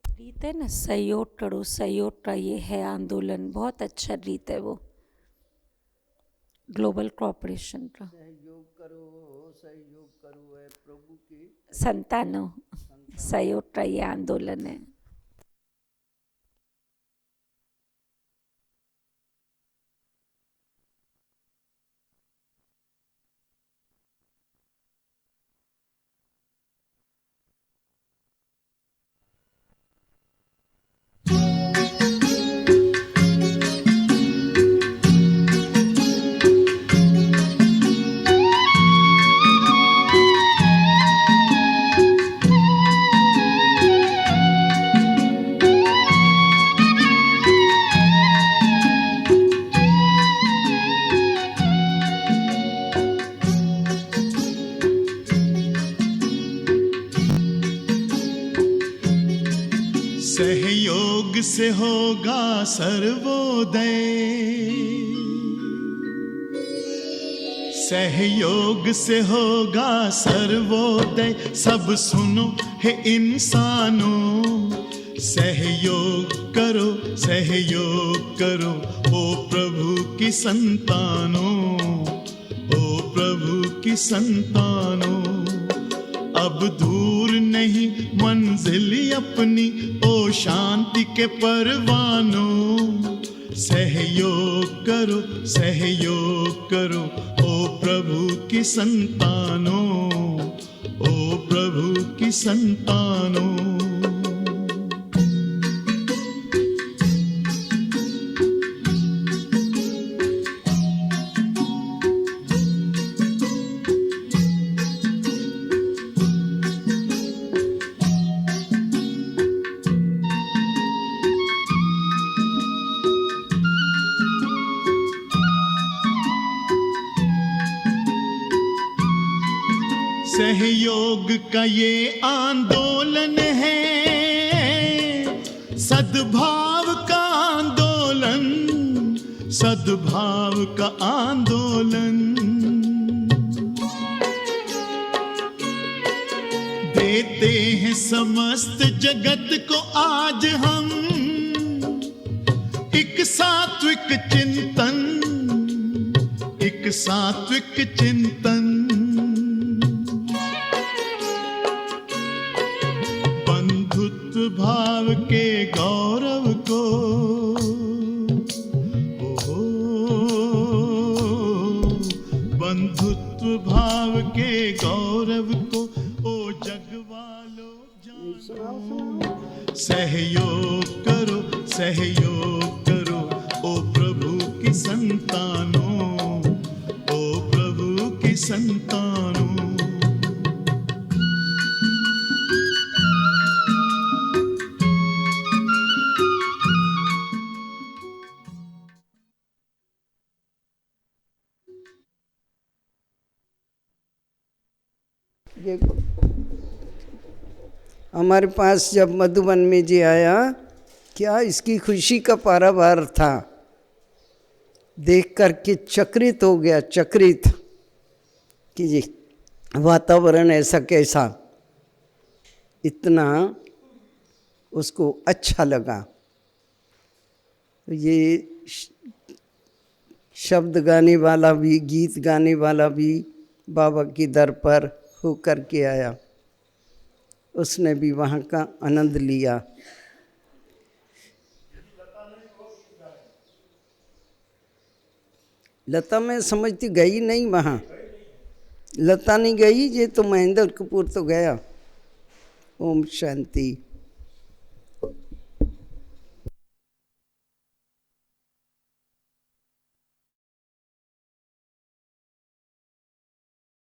रीत है ना, सहयोग करो, सहयोग का ये है आंदोलन, बहुत अच्छा रीत है वो ग्लोबल कोऑपरेशन का। सहयोग करो है प्रभु की संतानों, सहयोग का ये आंदोलन है। सहयोग से होगा सर्वोदय, सहयोग से होगा सर्वोदय। सब सुनो हे इंसानों, सहयोग करो, सहयोग करो, ओ प्रभु की संतानों, ओ प्रभु की संतानों। अब दूर नहीं मंजिल अपनी, ओ शांति के परवानों। सहयोग करो, सहयोग करो, ओ प्रभु की संतानों, ओ प्रभु की संतानों। सहयोग का ये आंदोलन है, सद्भाव का आंदोलन, सद्भाव का आंदोलन। देते हैं समस्त जगत को आज हम एक सात्विक चिंतन, एक सात्विक चिंतन। भाव के गौरव को, बंधुत्व भाव के गौरव को, ओ जग वालों जानो। सहयोग करो, सहयोग करो, ओ प्रभु की संतानों, ओ प्रभु की संतानों। हमारे पास जब मधुबन में जी आया, क्या इसकी खुशी का पारावार था, देख करके चकित हो गया, चकित कि जी वातावरण ऐसा कैसा, इतना उसको अच्छा लगा। तो ये शब्द गाने वाला भी, गीत गाने वाला भी बाबा के दर पर होकर के आया, उसने भी वहाँ का आनंद लिया। लता मैं समझती गई नहीं वहाँ, लता नहीं गई, ये तो महेंद्र कपूर तो गया। ओम शांति।